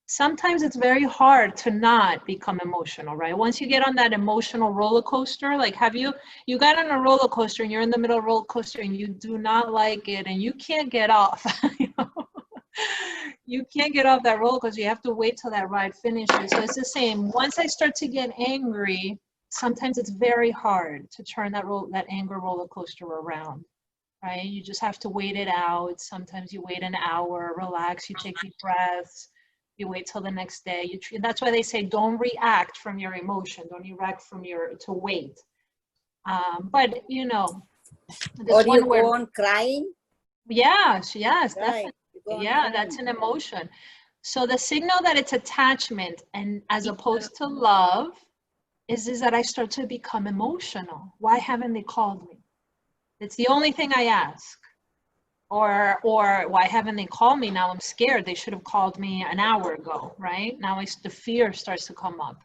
A: sometimes it's very hard to not become emotional, right? Once you get on that emotional roller coaster, like you got on a roller coaster and you're in the middle of a roller coaster and you do not like it and you can't get off. You know? You can't get off that roller coaster. You have to wait till that ride finishes. So it's the same. Once I start to get angry, sometimes it's very hard to turn that anger roller coaster around, right? You just have to wait it out. Sometimes you wait an hour, relax, you take deep breaths, you wait till the next day. That's why they say don't react from your emotion, don't react from to wait. But you know,
F: or you go on crying.
A: Yes,
F: Right.
A: definitely. Yeah, that's an emotion. So the signal that it's attachment and as opposed to love is that I start to become emotional. Why haven't they called me? It's the only thing I ask. Or why haven't they called me? Now I'm scared. They should have called me an hour ago, right? Now the fear starts to come up.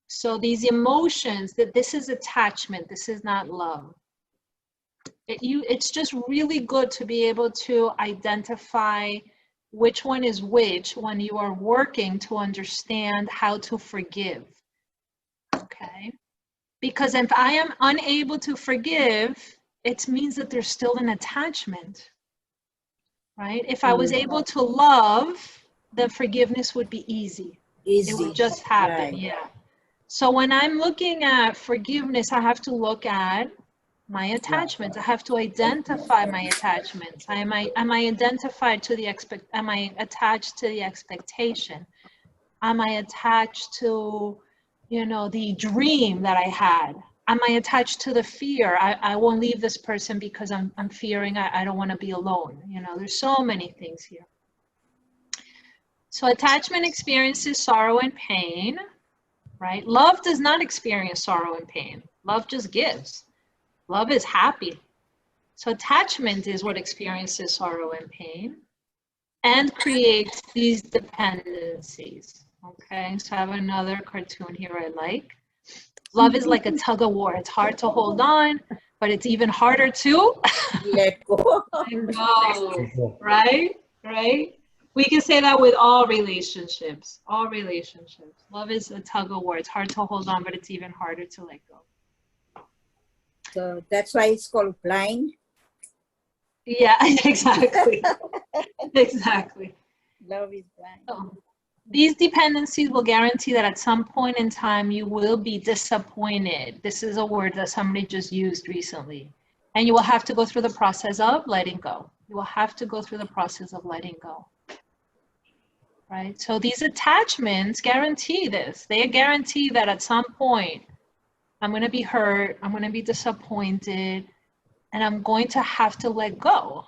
A: So these emotions, that this is attachment, this is not love. It's just really good to be able to identify which one is which when you are working to understand how to forgive, okay? Because if I am unable to forgive, it means that there's still an attachment, right? If I was able to love, then forgiveness would be easy. It would just happen, yeah. So when I'm looking at forgiveness, I have to look at my attachments. I have to identify my attachments. Am I identified to the am I attached to the expectation? Am I attached to, you know, the dream that I had? Am I attached to the fear? I won't leave this person because I'm fearing I don't want to be alone. You know, there's so many things here. So attachment experiences sorrow and pain, right? Love does not experience sorrow and pain. Love just gives. Love is happy. So attachment is what experiences sorrow and pain and creates these dependencies. Okay, so I have another cartoon here I like. Love is like a tug of war. It's hard to hold on, but it's even harder to
F: let go.
A: Let go. Right? Right? We can say that with all relationships. All relationships. Love is a tug of war. It's hard to hold on, but it's even harder to let go.
F: So that's why it's called blind.
A: Yeah, exactly. Exactly.
F: Love is blind.
A: So, these dependencies will guarantee that at some point in time you will be disappointed. This is a word that somebody just used recently. And you will have to go through the process of letting go. You will have to go through the process of letting go. Right? So these attachments guarantee this. They guarantee that at some point I'm going to be hurt, I'm going to be disappointed, and I'm going to have to let go.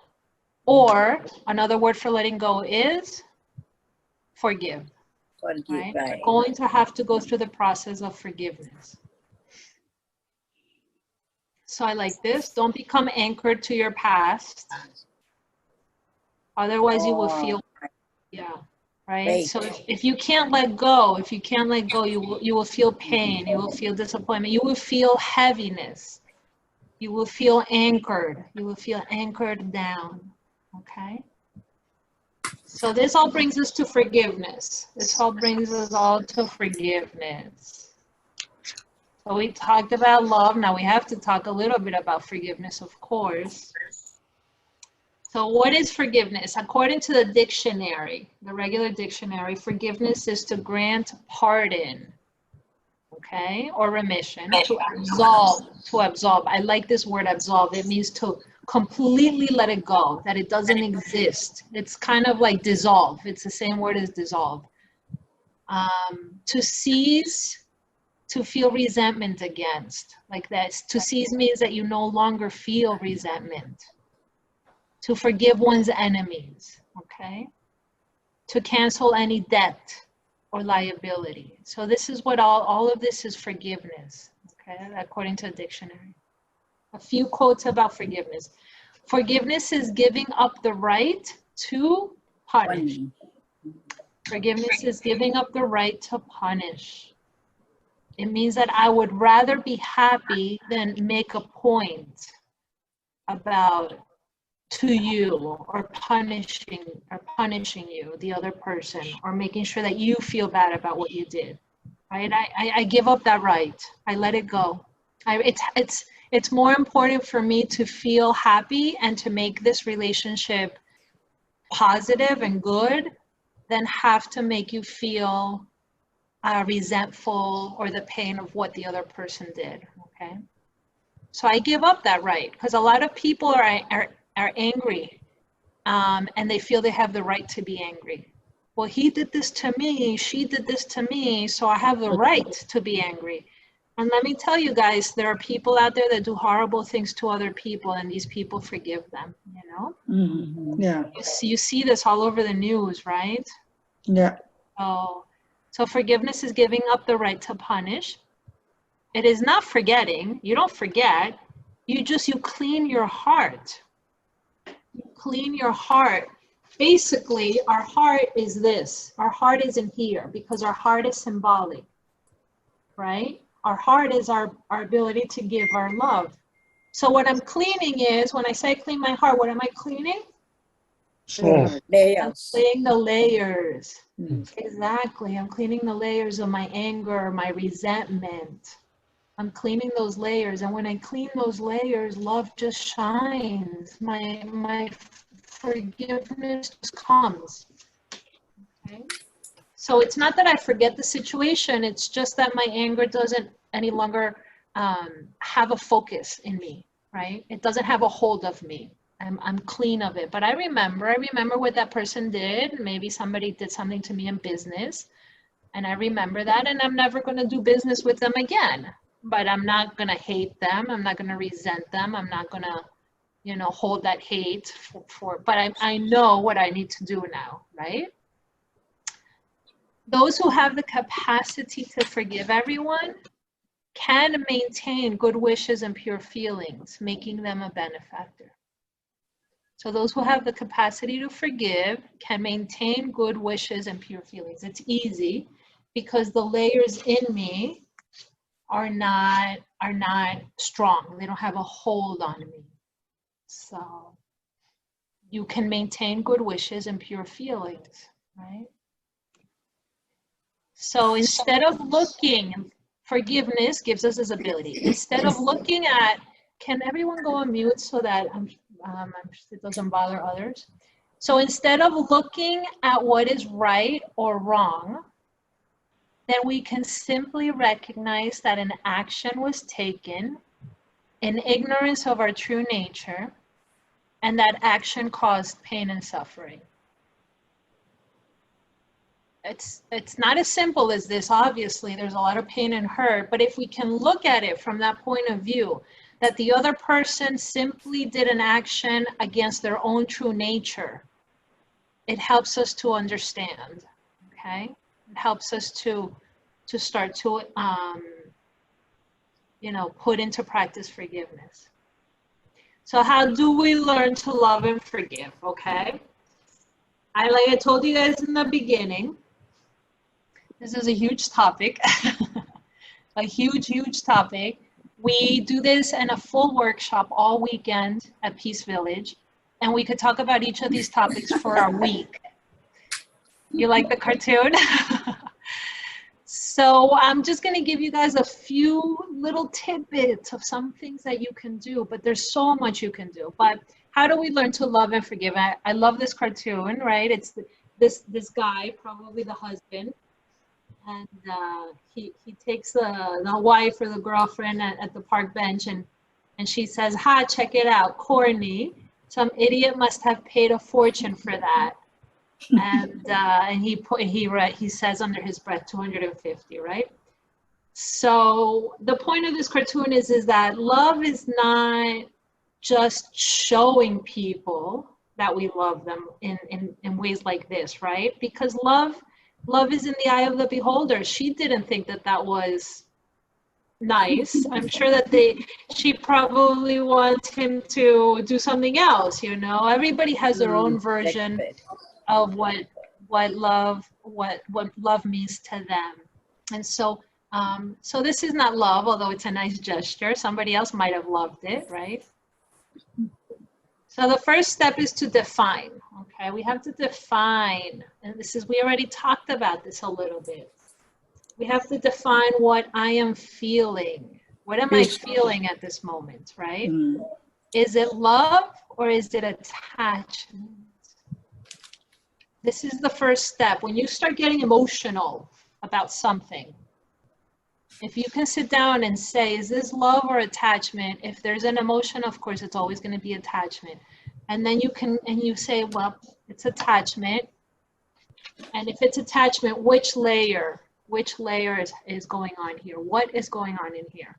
A: Or another word for letting go is forgive.
F: Forgive,
A: right?
F: right.
A: You're going to have to go through the process of forgiveness. So I like this. Don't become anchored to your past. Otherwise you will feel, yeah, right? So if you can't let go, you will feel pain, you will feel disappointment, you will feel heaviness. You will feel anchored. You will feel anchored down, okay? So this all brings us to forgiveness. This all brings us all to forgiveness. So we talked about love. Now we have to talk a little bit about forgiveness, of course. So what is forgiveness? According to the dictionary, the regular dictionary, forgiveness is to grant pardon, okay, or remission, to absolve. I like this word absolve. It means to completely let it go, that it doesn't exist. It's kind of like dissolve. It's the same word as dissolve. To cease, to feel resentment against, like that. To cease means that you no longer feel resentment. To forgive one's enemies, okay? To cancel any debt or liability. So this is what all of this is forgiveness, okay, according to the dictionary. A few quotes about forgiveness. Forgiveness is giving up the right to punish. Forgiveness is giving up the right to punish. It means that I would rather be happy than make a point about to you or punishing you, the other person, or making sure that you feel bad about what you did. Right? I give up that right. I let it go. It's more important for me to feel happy and to make this relationship positive and good than have to make you feel resentful or the pain of what the other person did. Okay, so I give up that right because a lot of people are angry and they feel they have the right to be angry. Well, he did this to me, she did this to me, so I have the right to be angry. And let me tell you guys, there are people out there that do horrible things to other people and these people forgive them, you know?
D: Mm-hmm. Yeah.
A: You see this all over the news, right?
D: Yeah.
A: So forgiveness is giving up the right to punish. It is not forgetting. You don't forget. You clean your heart. You clean your heart. Basically, our heart is this. Our heart is in here because our heart is symbolic, right? Our heart is our ability to give our love. So what I'm cleaning is, when I say clean my heart, what am I cleaning? I'm cleaning the layers. Exactly. I'm cleaning the layers of my anger, my resentment. I'm cleaning those layers. And when I clean those layers, love just shines. My forgiveness just comes. Okay? So it's not that I forget the situation. It's just that my anger doesn't any longer have a focus in me, right? It doesn't have a hold of me. I'm clean of it. But I remember what that person did. Maybe somebody did something to me in business. And I remember that, and I'm never going to do business with them again. But I'm not going to hate them. I'm not going to resent them. I'm not going to, you know, hold that hate but I know what I need to do now, right? Those who have the capacity to forgive everyone can maintain good wishes and pure feelings, making them a benefactor. So those who have the capacity to forgive can maintain good wishes and pure feelings. It's easy because the layers in me are not strong. They don't have a hold on me. So you can maintain good wishes and pure feelings, right? So instead of looking, forgiveness gives us this ability. Instead of looking at, can everyone go on mute so that it doesn't bother others? So instead of looking at what is right or wrong, then we can simply recognize that an action was taken in ignorance of our true nature, and that action caused pain and suffering. It's not as simple as this, obviously. There's a lot of pain and hurt, but if we can look at it from that point of view, that the other person simply did an action against their own true nature, it helps us to understand, okay? It helps us to start to, you know, put into practice forgiveness. So how do we learn to love and forgive, okay? Like I told you guys in the beginning, this is a huge topic, a huge topic. We do this in a full workshop all weekend at Peace Village, and we could talk about each of these topics for a week. You like the cartoon? So I'm just going to give you guys a few little tidbits of some things that you can do, but there's so much you can do. But how do we learn to love and forgive? I love this cartoon, right? It's this guy, probably the husband, and he takes the wife or the girlfriend at the park bench, and she says, "Ha, check it out, corny. Some idiot must have paid a fortune for that." And he says under his breath 250, right? So the point of this cartoon is that love is not just showing people that we love them in ways like this, right? Because love is in the eye of the beholder. She didn't think that was nice. I'm sure that she probably wants him to do something else, you know? Everybody has their own version of what love means to them. And so this is not love, although it's a nice gesture. Somebody else might have loved it, right? So the first step is to define, okay? We have to define, and we already talked about this a little bit. We have to define what I am feeling. What am I feeling at this moment, right? Is it love or is it attachment? This is the first step. When you start getting emotional about something, if you can sit down and say, is this love or attachment? If there's an emotion, of course, it's always going to be attachment. And then you say, well, it's attachment. And if it's attachment, which layer is going on here? What is going on in here?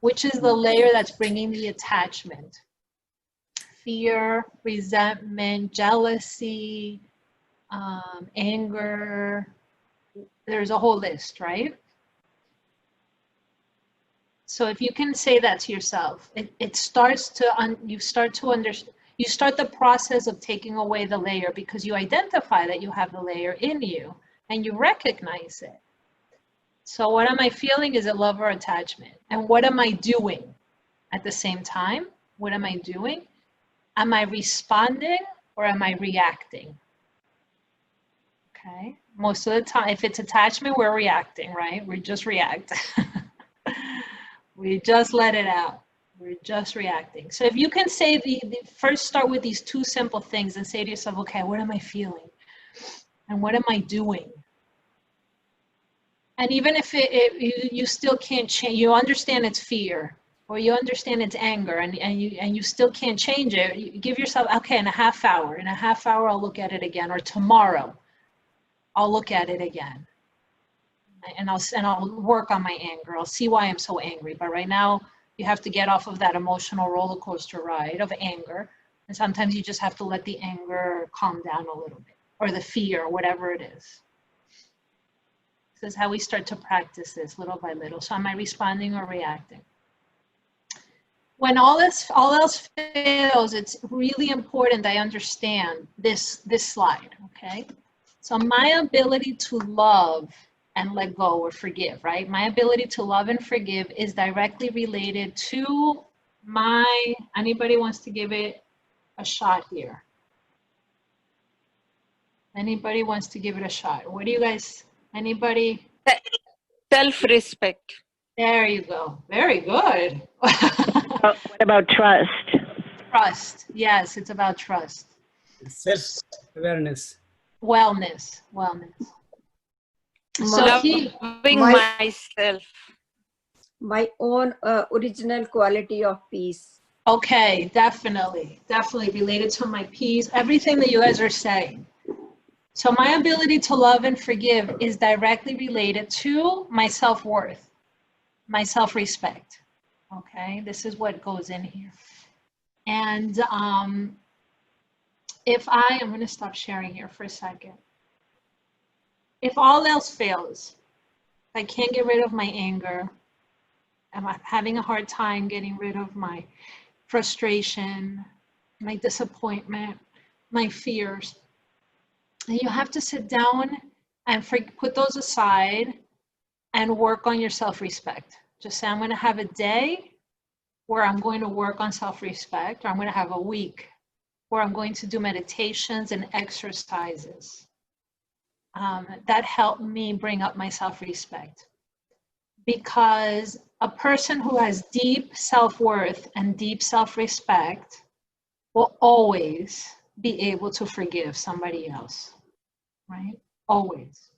A: Which is the layer that's bringing the attachment? Fear, resentment, jealousy, anger. There's a whole list, right? So if you can say that to yourself, it starts to, you start the process of taking away the layer because you identify that you have the layer in you and you recognize it. So what am I feeling? Is it love or attachment? And what am I doing at the same time? What am I doing? Am I responding or am I reacting? Okay, most of the time, if it's attachment, we're reacting, right? We just react. We just let it out. We're just reacting. So if you can say first start with these two simple things and say to yourself, okay, what am I feeling? And what am I doing? And even if you still can't change, you understand it's fear, or you understand it's anger, and you still can't change it, you give yourself, okay, in a half hour I'll look at it again, or tomorrow I'll look at it again. And I'll work on my anger. I'll see why I'm so angry. But right now, you have to get off of that emotional roller coaster ride of anger. And sometimes you just have to let the anger calm down a little bit, or the fear, whatever it is. This is how we start to practice this little by little. So am I responding or reacting? When all else fails, it's really important I understand this slide, okay? So my ability to love and let go or forgive, right? My ability to love and forgive is directly related to anybody wants to give it a shot here? Anybody wants to give it a shot? What do you guys, anybody?
J: Self-respect.
A: There you go. Very good.
J: What about trust?
A: Trust. Yes, it's about trust.
I: Self-awareness.
A: Wellness. So
J: Loving myself.
B: My own original quality of peace.
A: okay, definitely related to my peace, everything that you guys are saying. So my ability to love and forgive is directly related to my self-worth, my self-respect. Okay, this is what goes in here. And I'm going to stop sharing here for a second. If all else fails, I can't get rid of my anger, I'm having a hard time getting rid of my frustration, my disappointment, my fears, and you have to sit down and put those aside and work on your self-respect. Just say, I'm going to have a day where I'm going to work on self-respect, or I'm going to have a week where I'm going to do meditations and exercises that help me bring up my self-respect. Because a person who has deep self-worth and deep self-respect will always be able to forgive somebody else, right? Always.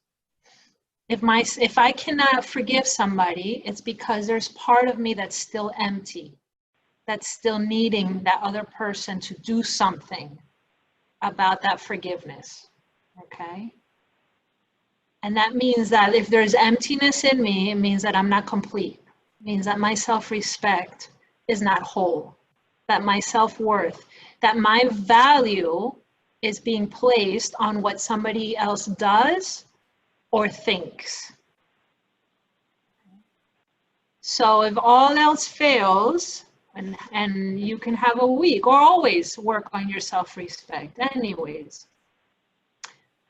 A: If I cannot forgive somebody, it's because there's part of me that's still empty, that's still needing that other person to do something about that forgiveness, okay? And that means that if there's emptiness in me, it means that I'm not complete. It means that my self-respect is not whole, that my self-worth, that my value is being placed on what somebody else does or thinks. So if all else fails, and you can have a week or always work on your self-respect anyways.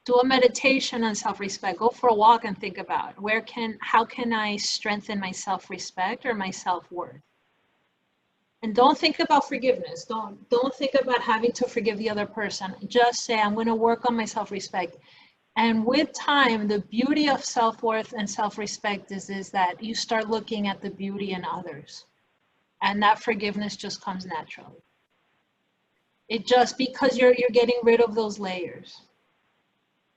A: Do a meditation on self-respect. Go for a walk and think about how can I strengthen my self-respect or my self-worth? And don't think about forgiveness. Don't think about having to forgive the other person. Just say, I'm going to work on my self-respect. And with time, the beauty of self-worth and self-respect is that you start looking at the beauty in others. And that forgiveness just comes naturally. It just, because you're getting rid of those layers.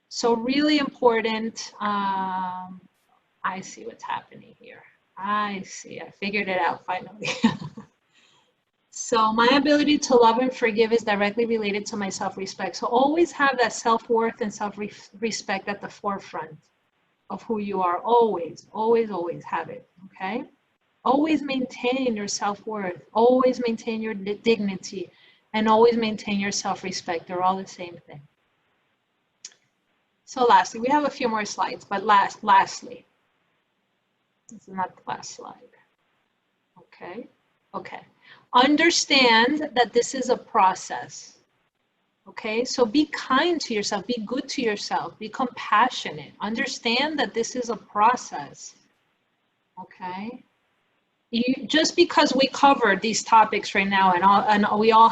A: So really important, I see what's happening here. I figured it out finally. So my ability to love and forgive is directly related to my self-respect. So always have that self-worth and self-respect at the forefront of who you are. Always, always, always have it, okay? Always maintain your self-worth. Always maintain your dignity. And always maintain your self-respect. They're all the same thing. So lastly, we have a few more slides, but lastly, this is not the last slide. Okay, okay. Understand that this is a process. Okay, so be kind to yourself, be good to yourself, be compassionate. Understand that this is a process. Okay, just because we covered these topics right now, and we all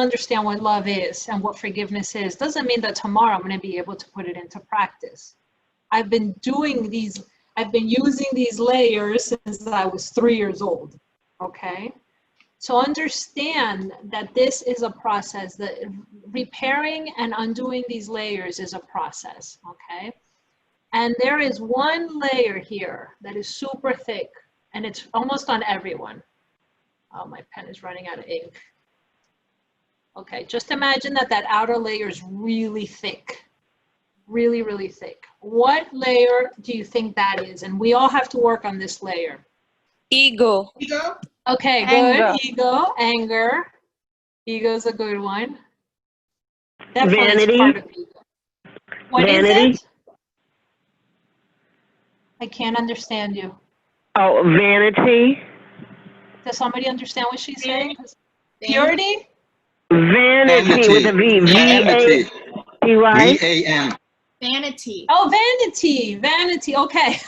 A: understand what love is and what forgiveness is, doesn't mean that tomorrow I'm going to be able to put it into practice. I've been using these layers since I was 3 years old. Okay, so understand that this is a process. That repairing and undoing these layers is a process. Okay, and there is one layer here that is super thick. And it's almost on everyone. Oh, my pen is running out of ink. Okay, just imagine that outer layer is really thick. Really, really thick. What layer do you think that is? And we all have to work on this layer.
K: Ego.
E: Ego?
A: Okay,
K: Anger.
A: good. Ego, anger. Ego's a good one. Definitely
J: Vanity.
A: it's part of ego. What is
J: Vanity.
A: it? I can't understand you.
J: Oh, vanity.
A: Does somebody understand what she's saying? Purity?
J: Vanity with a V.
M: Vanity.
J: V-A-T-Y.
M: V-A-N.
E: Vanity.
A: Oh, vanity, vanity. Okay.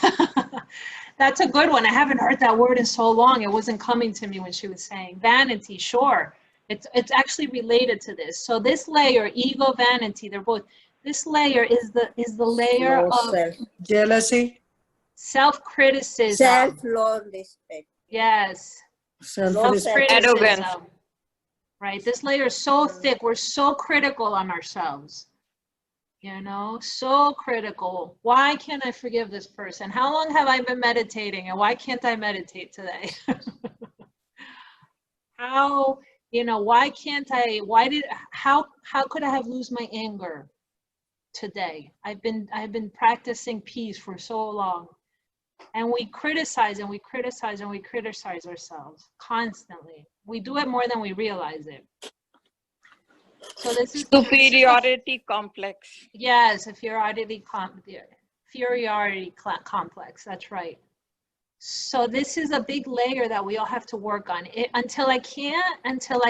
A: That's a good one. I haven't heard that word in so long. It wasn't coming to me when she was saying vanity. Sure. It's actually related to this. So this layer, ego, vanity, they're both, this layer is the layer of
D: Jealousy.
A: self-criticism.
B: Self-low respect.
A: Yes.
K: Arrogance.
A: Right. This layer is so thick. We're so critical on ourselves. You know, so critical. Why can't I forgive this person? How long have I been meditating and why can't I meditate today? How, you know, why can't I, how could I have lose my anger today? I've been practicing peace for so long. And we criticize and we criticize and we criticize ourselves constantly. We do it more than we realize it. So this is
K: Superiority complex.
A: yes, inferiority complex. That's right. So this is a big layer that we all have to work on. Until I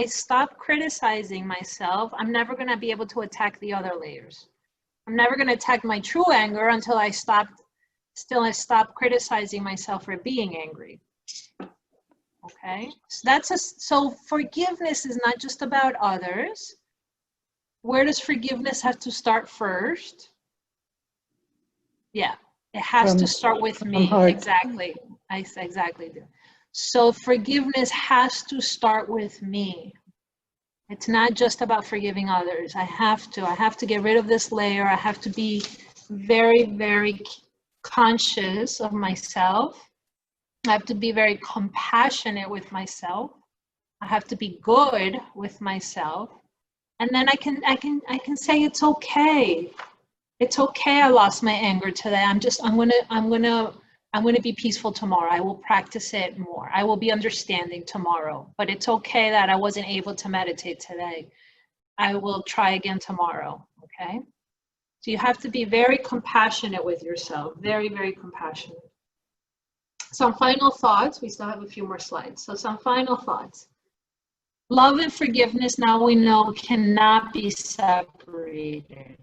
A: stop criticizing myself, I'm never going to be able to attack the other layers. I'm never going to attack my true anger until I stop criticizing myself for being angry. Okay, so so forgiveness is not just about others. Where does forgiveness have to start first? Yeah, it has to start with me. Exactly. I exactly do. So forgiveness has to start with me. It's not just about forgiving others. I have to get rid of this layer. I have to be very, very conscious of myself. I have to be very compassionate with myself. I have to be good with myself. And then I can say it's okay. It's okay. I lost my anger today. I'm gonna be peaceful tomorrow. I will practice it more. I will be understanding tomorrow. But it's okay that I wasn't able to meditate today. I will try again tomorrow. Okay. So you have to be very compassionate with yourself. Very, very compassionate. Some final thoughts. We still have a few more slides. So some final thoughts. Love and forgiveness, now we know, cannot be separated.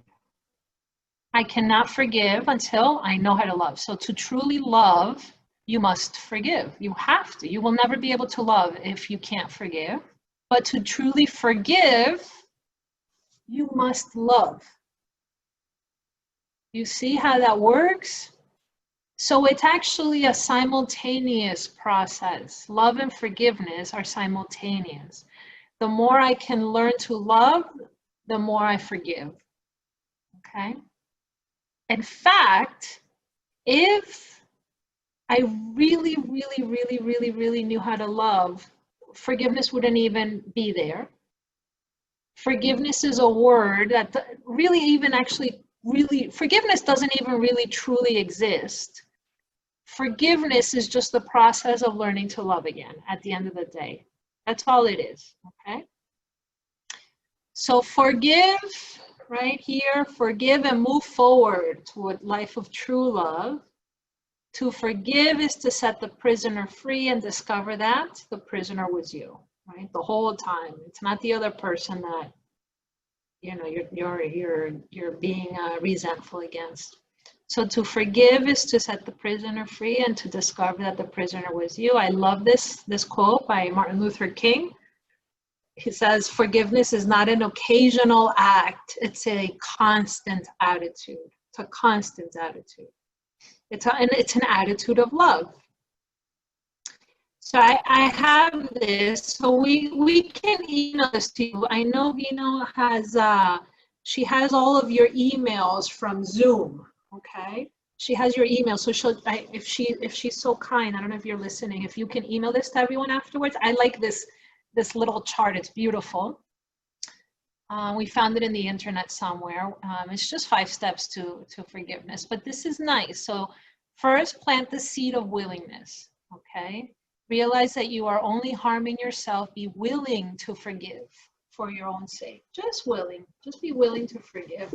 A: I cannot forgive until I know how to love. So to truly love, you must forgive. You have to. You will never be able to love if you can't forgive. But to truly forgive, you must love. You see how that works? So it's actually a simultaneous process. Love and forgiveness are simultaneous. The more I can learn to love, the more I forgive. Okay? In fact, if I really, really, really, really, really knew how to love, forgiveness wouldn't even be there. Forgiveness is a word that really even actually really, forgiveness doesn't even really truly exist. Forgiveness is just the process of learning to love again at the end of the day. That's all it is, okay? So forgive, right here, forgive and move forward to a life of true love. To forgive is to set the prisoner free and discover that the prisoner was you, right? The whole time. It's not the other person that, you know, you're being resentful against. So to forgive is to set the prisoner free and to discover that the prisoner was you. I love this quote by Martin Luther King. He says, forgiveness is not an occasional act, it's a constant attitude. It's a constant attitude. It's an attitude of love. So I have this, so we can email this to you. I know Vino has, she has all of your emails from Zoom, okay? She has your email, so if she's so kind, I don't know if you're listening, if you can email this to everyone afterwards. I like this little chart, it's beautiful. We found it in the internet somewhere. It's just 5 steps to forgiveness, but this is nice. So first, plant the seed of willingness, okay? Realize that you are only harming yourself. Be willing to forgive for your own sake. Just willing, just be willing to forgive.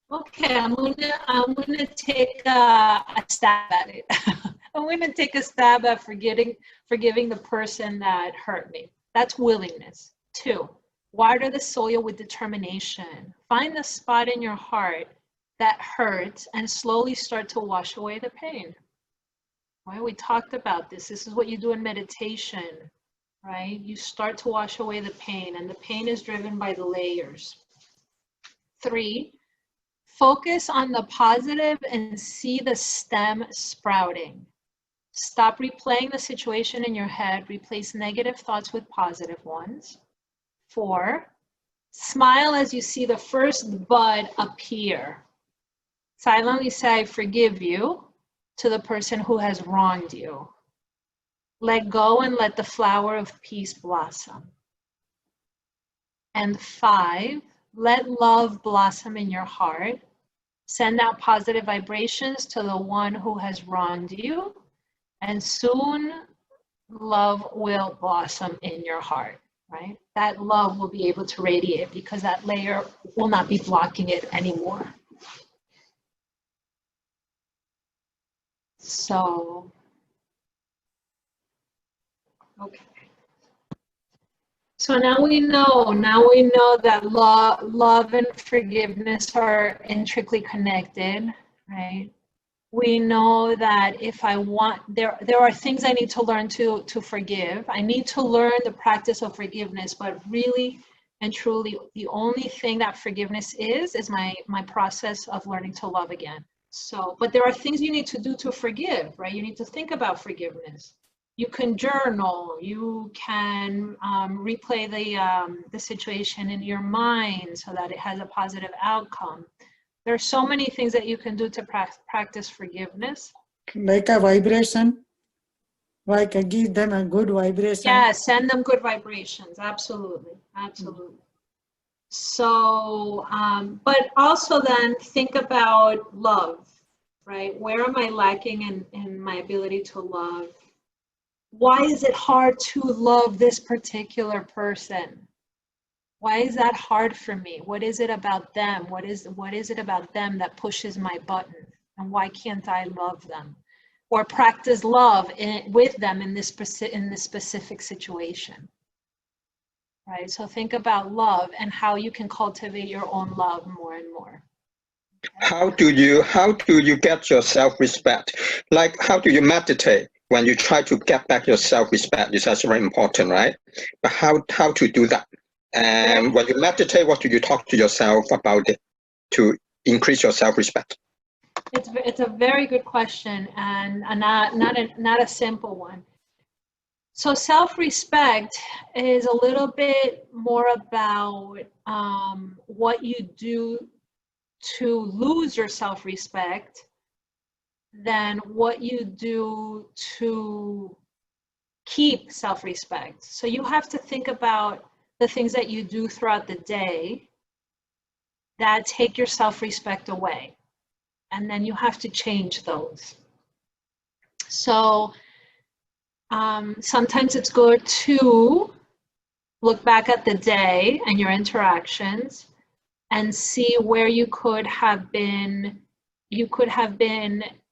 A: Okay, I'm gonna take a stab at it. I'm gonna take a stab at forgiving the person that hurt me. That's willingness. 2, water the soil with determination. Find the spot in your heart that hurts and slowly start to wash away the pain. Right? We talked about this. This is what you do in meditation, right? You start to wash away the pain, and the pain is driven by the layers. 3, focus on the positive and see the stem sprouting. Stop replaying the situation in your head. Replace negative thoughts with positive ones. 4, smile as you see the first bud appear. Silently say, I forgive you, to the person who has wronged you. Let go and let the flower of peace blossom. And 5, let love blossom in your heart. Send out positive vibrations to the one who has wronged you, and soon love will blossom in your heart, right? That love will be able to radiate because that layer will not be blocking it anymore. So, okay. So now we know that love and forgiveness are intricately connected, right? We know that if I want, there are things I need to learn to forgive. I need to learn the practice of forgiveness, but really and truly, the only thing that forgiveness is my process of learning to love again. So, but there are things you need to do to forgive, right? You need to think about forgiveness. You can journal, you can replay the situation in your mind so that it has a positive outcome. There are so many things that you can do to practice forgiveness.
D: Like a vibration, like give them a good vibration.
A: Yeah, send them good vibrations, absolutely, absolutely. So, but also then think about love, right? Where am I lacking in my ability to love? Why is it hard to love this particular person? Why is that hard for me? What is it about them? What is it about them that pushes my button? And why can't I love them? Or practice love with them in this specific situation? Right? So think about love and how you can cultivate your own love more and more.
M: How do you get your self-respect? Like, how do you meditate when you try to get back your self-respect? That's very important, right? But how to do that? And when you meditate, what do you talk to yourself about it to increase your self-respect?
A: It's a very good question, and not a simple one. So self-respect is a little bit more about what you do to lose your self-respect than what you do to keep self-respect. So you have to think about the things that you do throughout the day that take your self-respect away. And then you have to change those. So sometimes it's good to look back at the day and your interactions and see where you could have been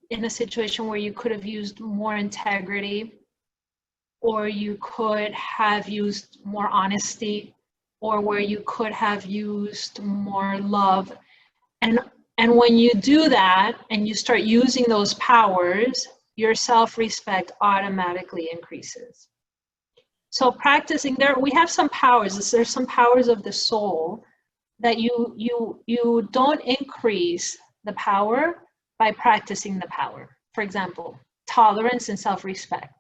A: in a situation where you could have used more integrity, or you could have used more honesty, or where you could have used more love. And when you do that and you start using those powers, your self-respect automatically increases. So practicing there, we have some powers. There's some powers of the soul that you don't increase the power by practicing the power. For example, tolerance and self-respect.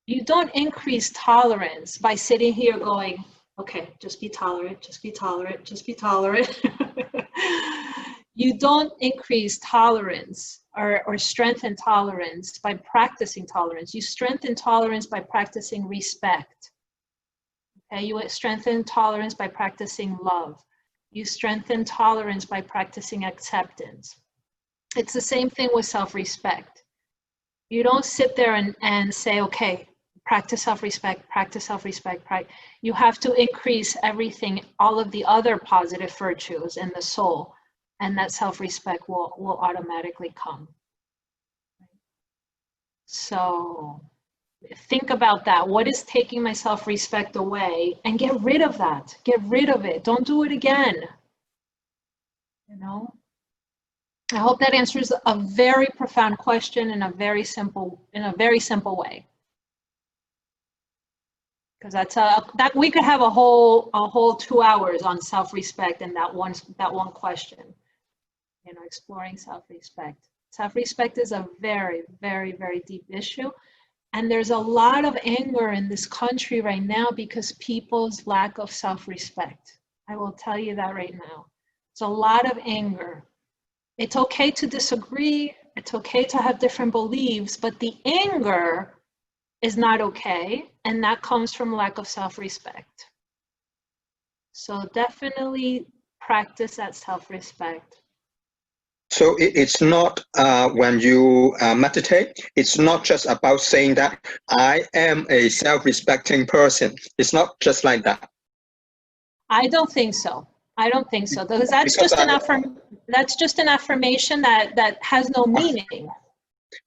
A: You don't increase tolerance by sitting here going, okay, just be tolerant, just be tolerant, just be tolerant. You don't increase tolerance or strengthen tolerance by practicing tolerance. You strengthen tolerance by practicing respect. Okay, you strengthen tolerance by practicing love. You strengthen tolerance by practicing acceptance. It's the same thing with self-respect. You don't sit there and say, okay, practice self-respect, practice self-respect. You have to increase everything, all of the other positive virtues in the soul, and that self-respect will automatically come. So think about that. What is taking my self-respect away? And get rid of that. Get rid of it. Don't do it again. You know? I hope that answers a very profound question in a very simple way. Because that we could have a whole 2 hours on self-respect and that one question. You know, exploring self-respect. Self-respect is a very, very, very deep issue. And there's a lot of anger in this country right now because people's lack of self-respect. I will tell you that right now. It's a lot of anger. It's okay to disagree. It's okay to have different beliefs, but the anger is not okay. And that comes from lack of self-respect. So definitely practice that self-respect.
M: So it's not when you meditate, it's not just about saying that I am a self-respecting person. It's not just like that.
A: I don't think so. I don't think so, because that's just an affirmation that has no meaning.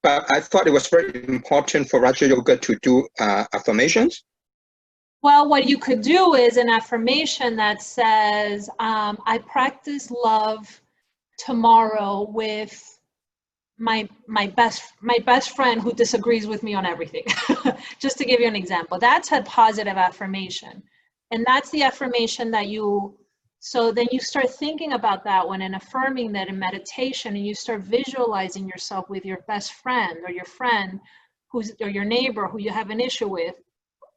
M: But I thought it was very important for Raja Yoga to do affirmations.
A: Well, what you could do is an affirmation that says, I practice love tomorrow with my best friend who disagrees with me on everything. Just to give you an example, that's a positive affirmation, and that's the affirmation that so then you start thinking about that when affirming that in meditation, and you start visualizing yourself with your best friend or your friend or your neighbor who you have an issue with,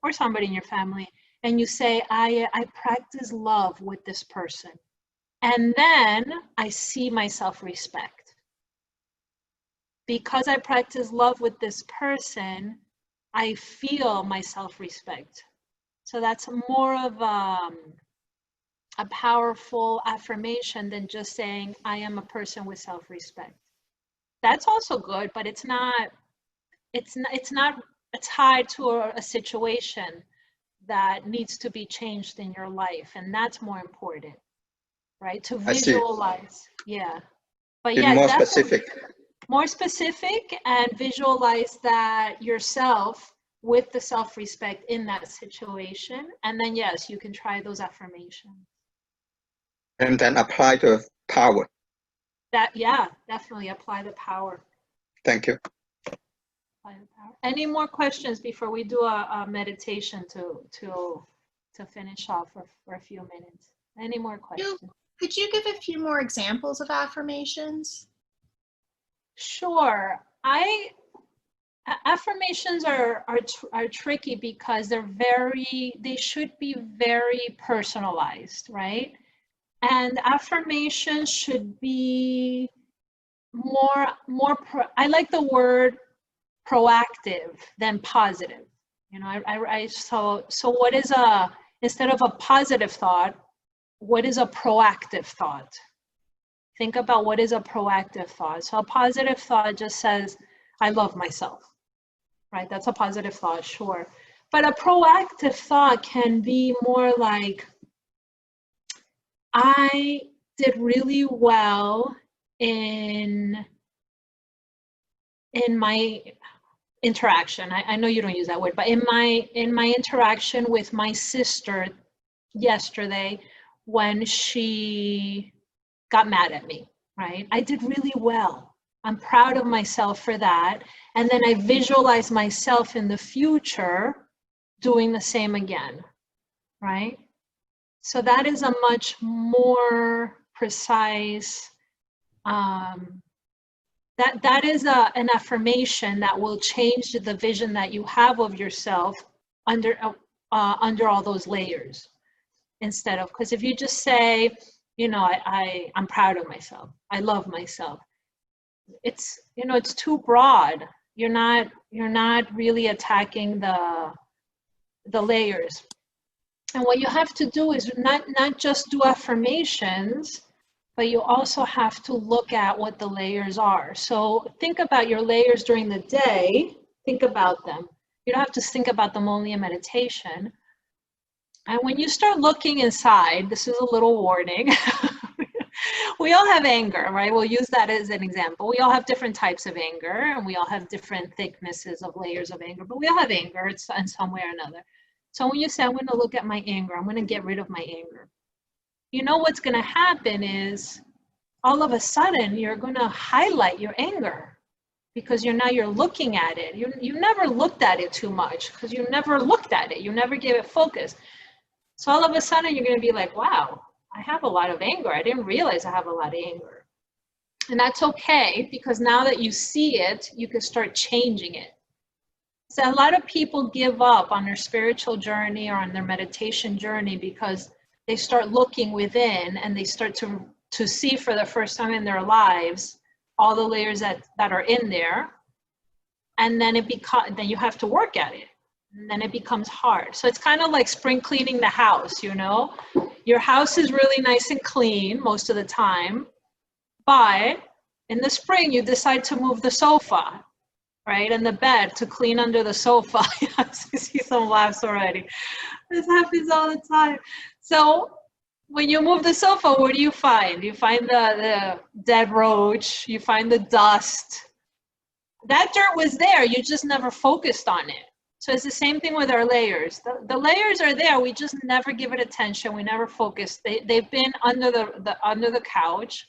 A: or somebody in your family, and you say, I practice love with this person. And then I see my self-respect. Because I practice love with this person, I feel my self-respect. So that's more of a powerful affirmation than just saying, I am a person with self-respect. That's also good, but it's tied to a situation that needs to be changed in your life. And that's more important. Right, to visualize, yeah. But yeah, more specific, and visualize that yourself with the self-respect in that situation, and then yes, you can try those affirmations.
M: And then apply the power.
A: Definitely apply the power.
M: Thank you.
A: Apply the power. Any more questions before we do a meditation to finish off for a few minutes? Any more questions?
E: Could you give a few more examples of affirmations?
A: Sure. Affirmations are tricky because they should be very personalized, right? And affirmations should be I like the word proactive than positive. You know, so what is instead of a positive thought, what is a proactive thought? Think about what is a proactive thought. So a positive thought just says, I love myself, right? That's a positive thought, sure. But a proactive thought can be more like, I did really well in in my interaction, I know you don't use that word, but in my interaction with my sister yesterday, when she got mad at me, right? I did really well. I'm proud of myself for that. And then I visualize myself in the future doing the same again, right? So that is a much more precise, that is an affirmation that will change the vision that you have of yourself under all those layers. Instead of, because if you just say, you know, I'm proud of myself, I love myself, it's, you know, it's too broad. You're not really attacking the layers. And what you have to do is not just do affirmations, but you also have to look at what the layers are. So think about your layers during the day. Think about them. You don't have to think about them only in meditation. And when you start looking inside, this is a little warning. We all have anger, right? We'll use that as an example. We all have different types of anger, and we all have different thicknesses of layers of anger, but we all have anger in some way or another. So when you say, I'm going to look at my anger, I'm going to get rid of my anger, you know what's going to happen is all of a sudden you're going to highlight your anger, because you're looking at it. You never looked at it too much because you never looked at it. You never gave it focus. So all of a sudden you're going to be like, wow, I have a lot of anger. I didn't realize I have a lot of anger. And that's okay, because now that you see it, you can start changing it. So a lot of people give up on their spiritual journey or on their meditation journey because they start looking within and they start to see for the first time in their lives all the layers that are in there. And then then you have to work at it. And then it becomes hard. So it's kind of like spring cleaning the house, you know? Your house is really nice and clean most of the time, but in the spring you decide to move the sofa, right? And the bed to clean under the sofa. I see some laughs already. This happens all the time. So when you move the sofa, what do you find? You find the dead roach, you find the dust. That dirt was there, you just never focused on it. So it's the same thing with our layers. The layers are there, we just never give it attention, we never focus. They've been under the couch.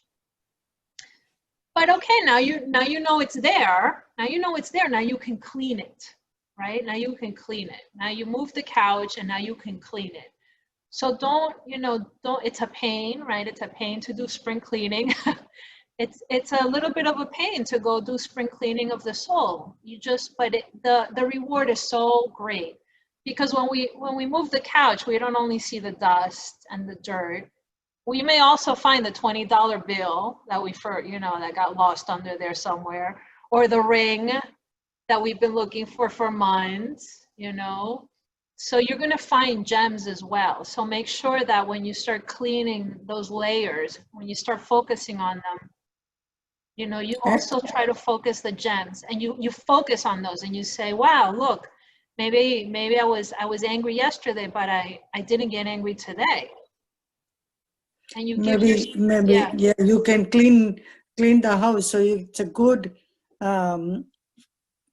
A: But okay, now you know it's there. Now you know it's there, now you can clean it, right? Now you can clean it. Now you move the couch and now you can clean it. So don't, it's a pain, right? It's a pain to do spring cleaning. It's a little bit of a pain to go do spring cleaning of the soul. But the reward is so great, because when we move the couch, we don't only see the dust and the dirt. We may also find the $20 bill that that got lost under there somewhere, or the ring that we've been looking for months, So you're going to find gems as well. So make sure that when you start cleaning those layers, when you start focusing on them, you also try to focus the gems, and you focus on those, and you say, wow, look, maybe I was angry yesterday, but I didn't get angry today. And you
D: you can clean the house, so it's a good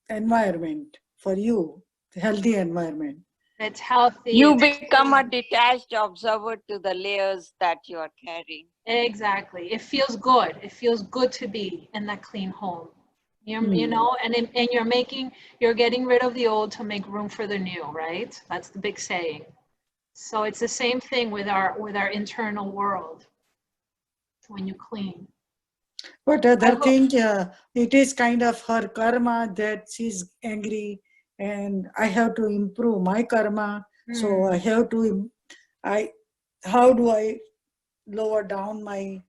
D: environment for you, healthy environment.
A: It's healthy.
B: You become a detached observer to the layers that you are carrying.
A: Exactly. It feels good. It feels good to be in that clean home. And you're getting rid of the old to make room for the new, right? That's the big saying. So it's the same thing with our internal world when you clean.
D: But other thing, it is kind of her karma that she's angry, and I have to improve my karma. So I have to, how do I lower down my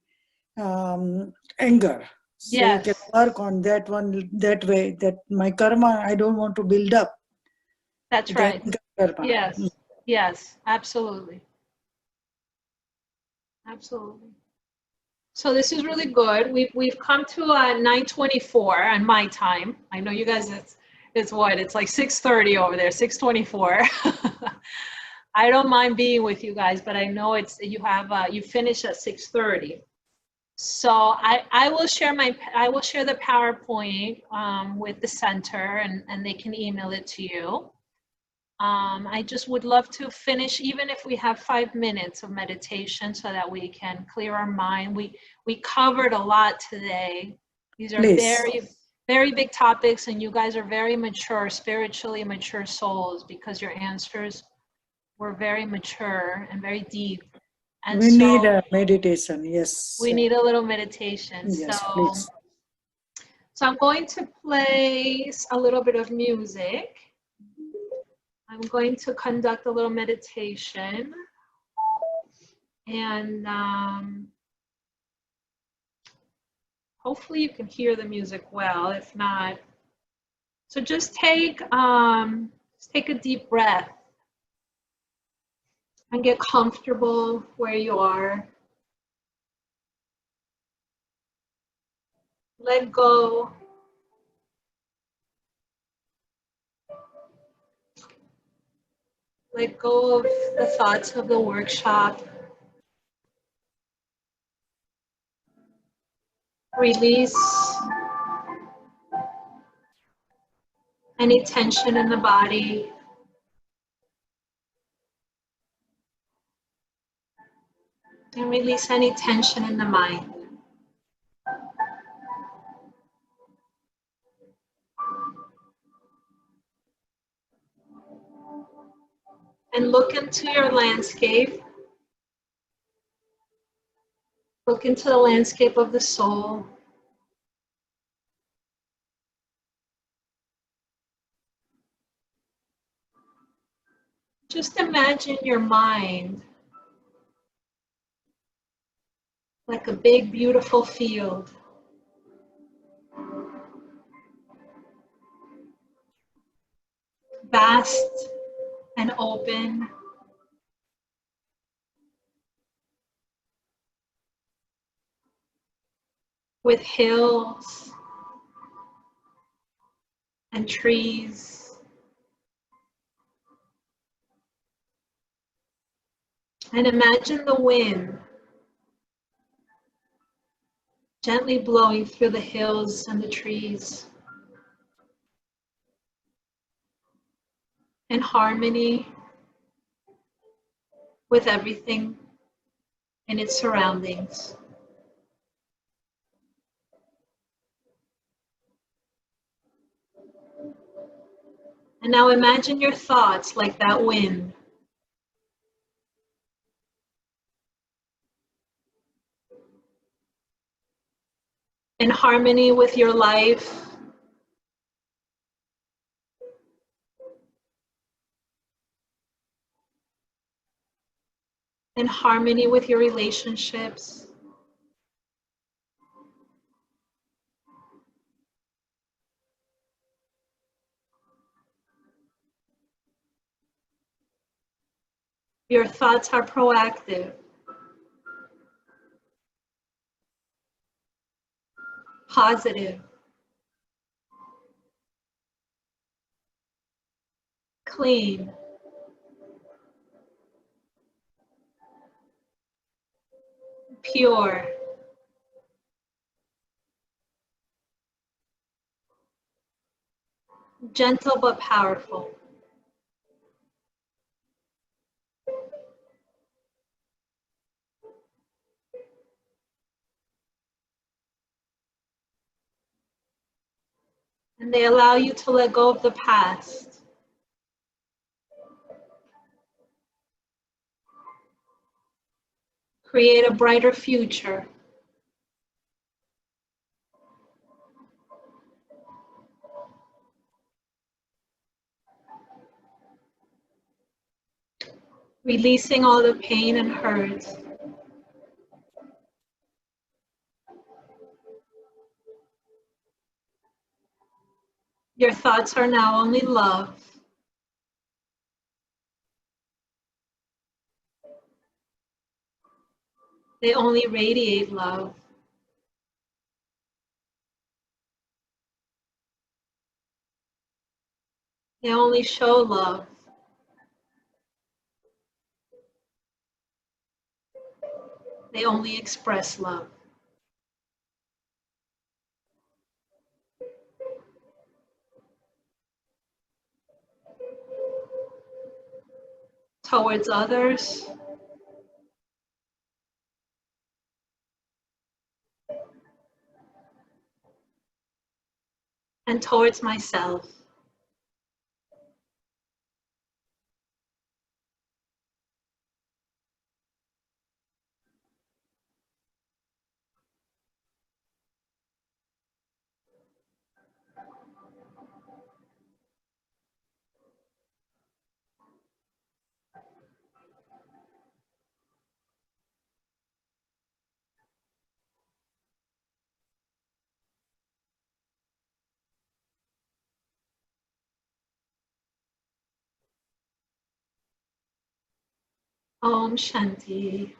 D: anger? So you can work on that one that way, that my karma, I don't want to build up.
A: That's right. Yes, absolutely. Absolutely. So this is really good. We've come to 9:24 on my time. I know you guys, it's like 6:30 over there, 6:24. I don't mind being with you guys, but I know you finish at 6:30. So I will share the PowerPoint with the center, and they can email it to you. I just would love to finish, even if we have 5 minutes of meditation, so that we can clear our mind. We covered a lot today. These are very, very big topics, and you guys are very mature, spiritually mature souls, because your answers were very mature and very deep. And
D: we need a meditation, yes.
A: We need a little meditation.
D: Yes, please.
A: So I'm going to play a little bit of music. I'm going to conduct a little meditation. And hopefully you can hear the music well. If not, so just take a deep breath and get comfortable where you are. Let go. Let go of the thoughts of the workshop. Release any tension in the body. And release any tension in the mind. And look into your landscape. Look into the landscape of the soul. Just imagine your mind like a big, beautiful field. Vast and open. With hills and trees. And imagine the wind gently blowing through the hills and the trees. In harmony with everything in its surroundings. And now imagine your thoughts like that wind. In harmony with your life. In harmony with your relationships. Your thoughts are proactive. Positive. Clean. Pure. Gentle but powerful. And they allow you to let go of the past. Create a brighter future. Releasing all the pain and hurt. Your thoughts are now only love. They only radiate love. They only show love. They only express love. towards others, and towards myself. Om Shanti.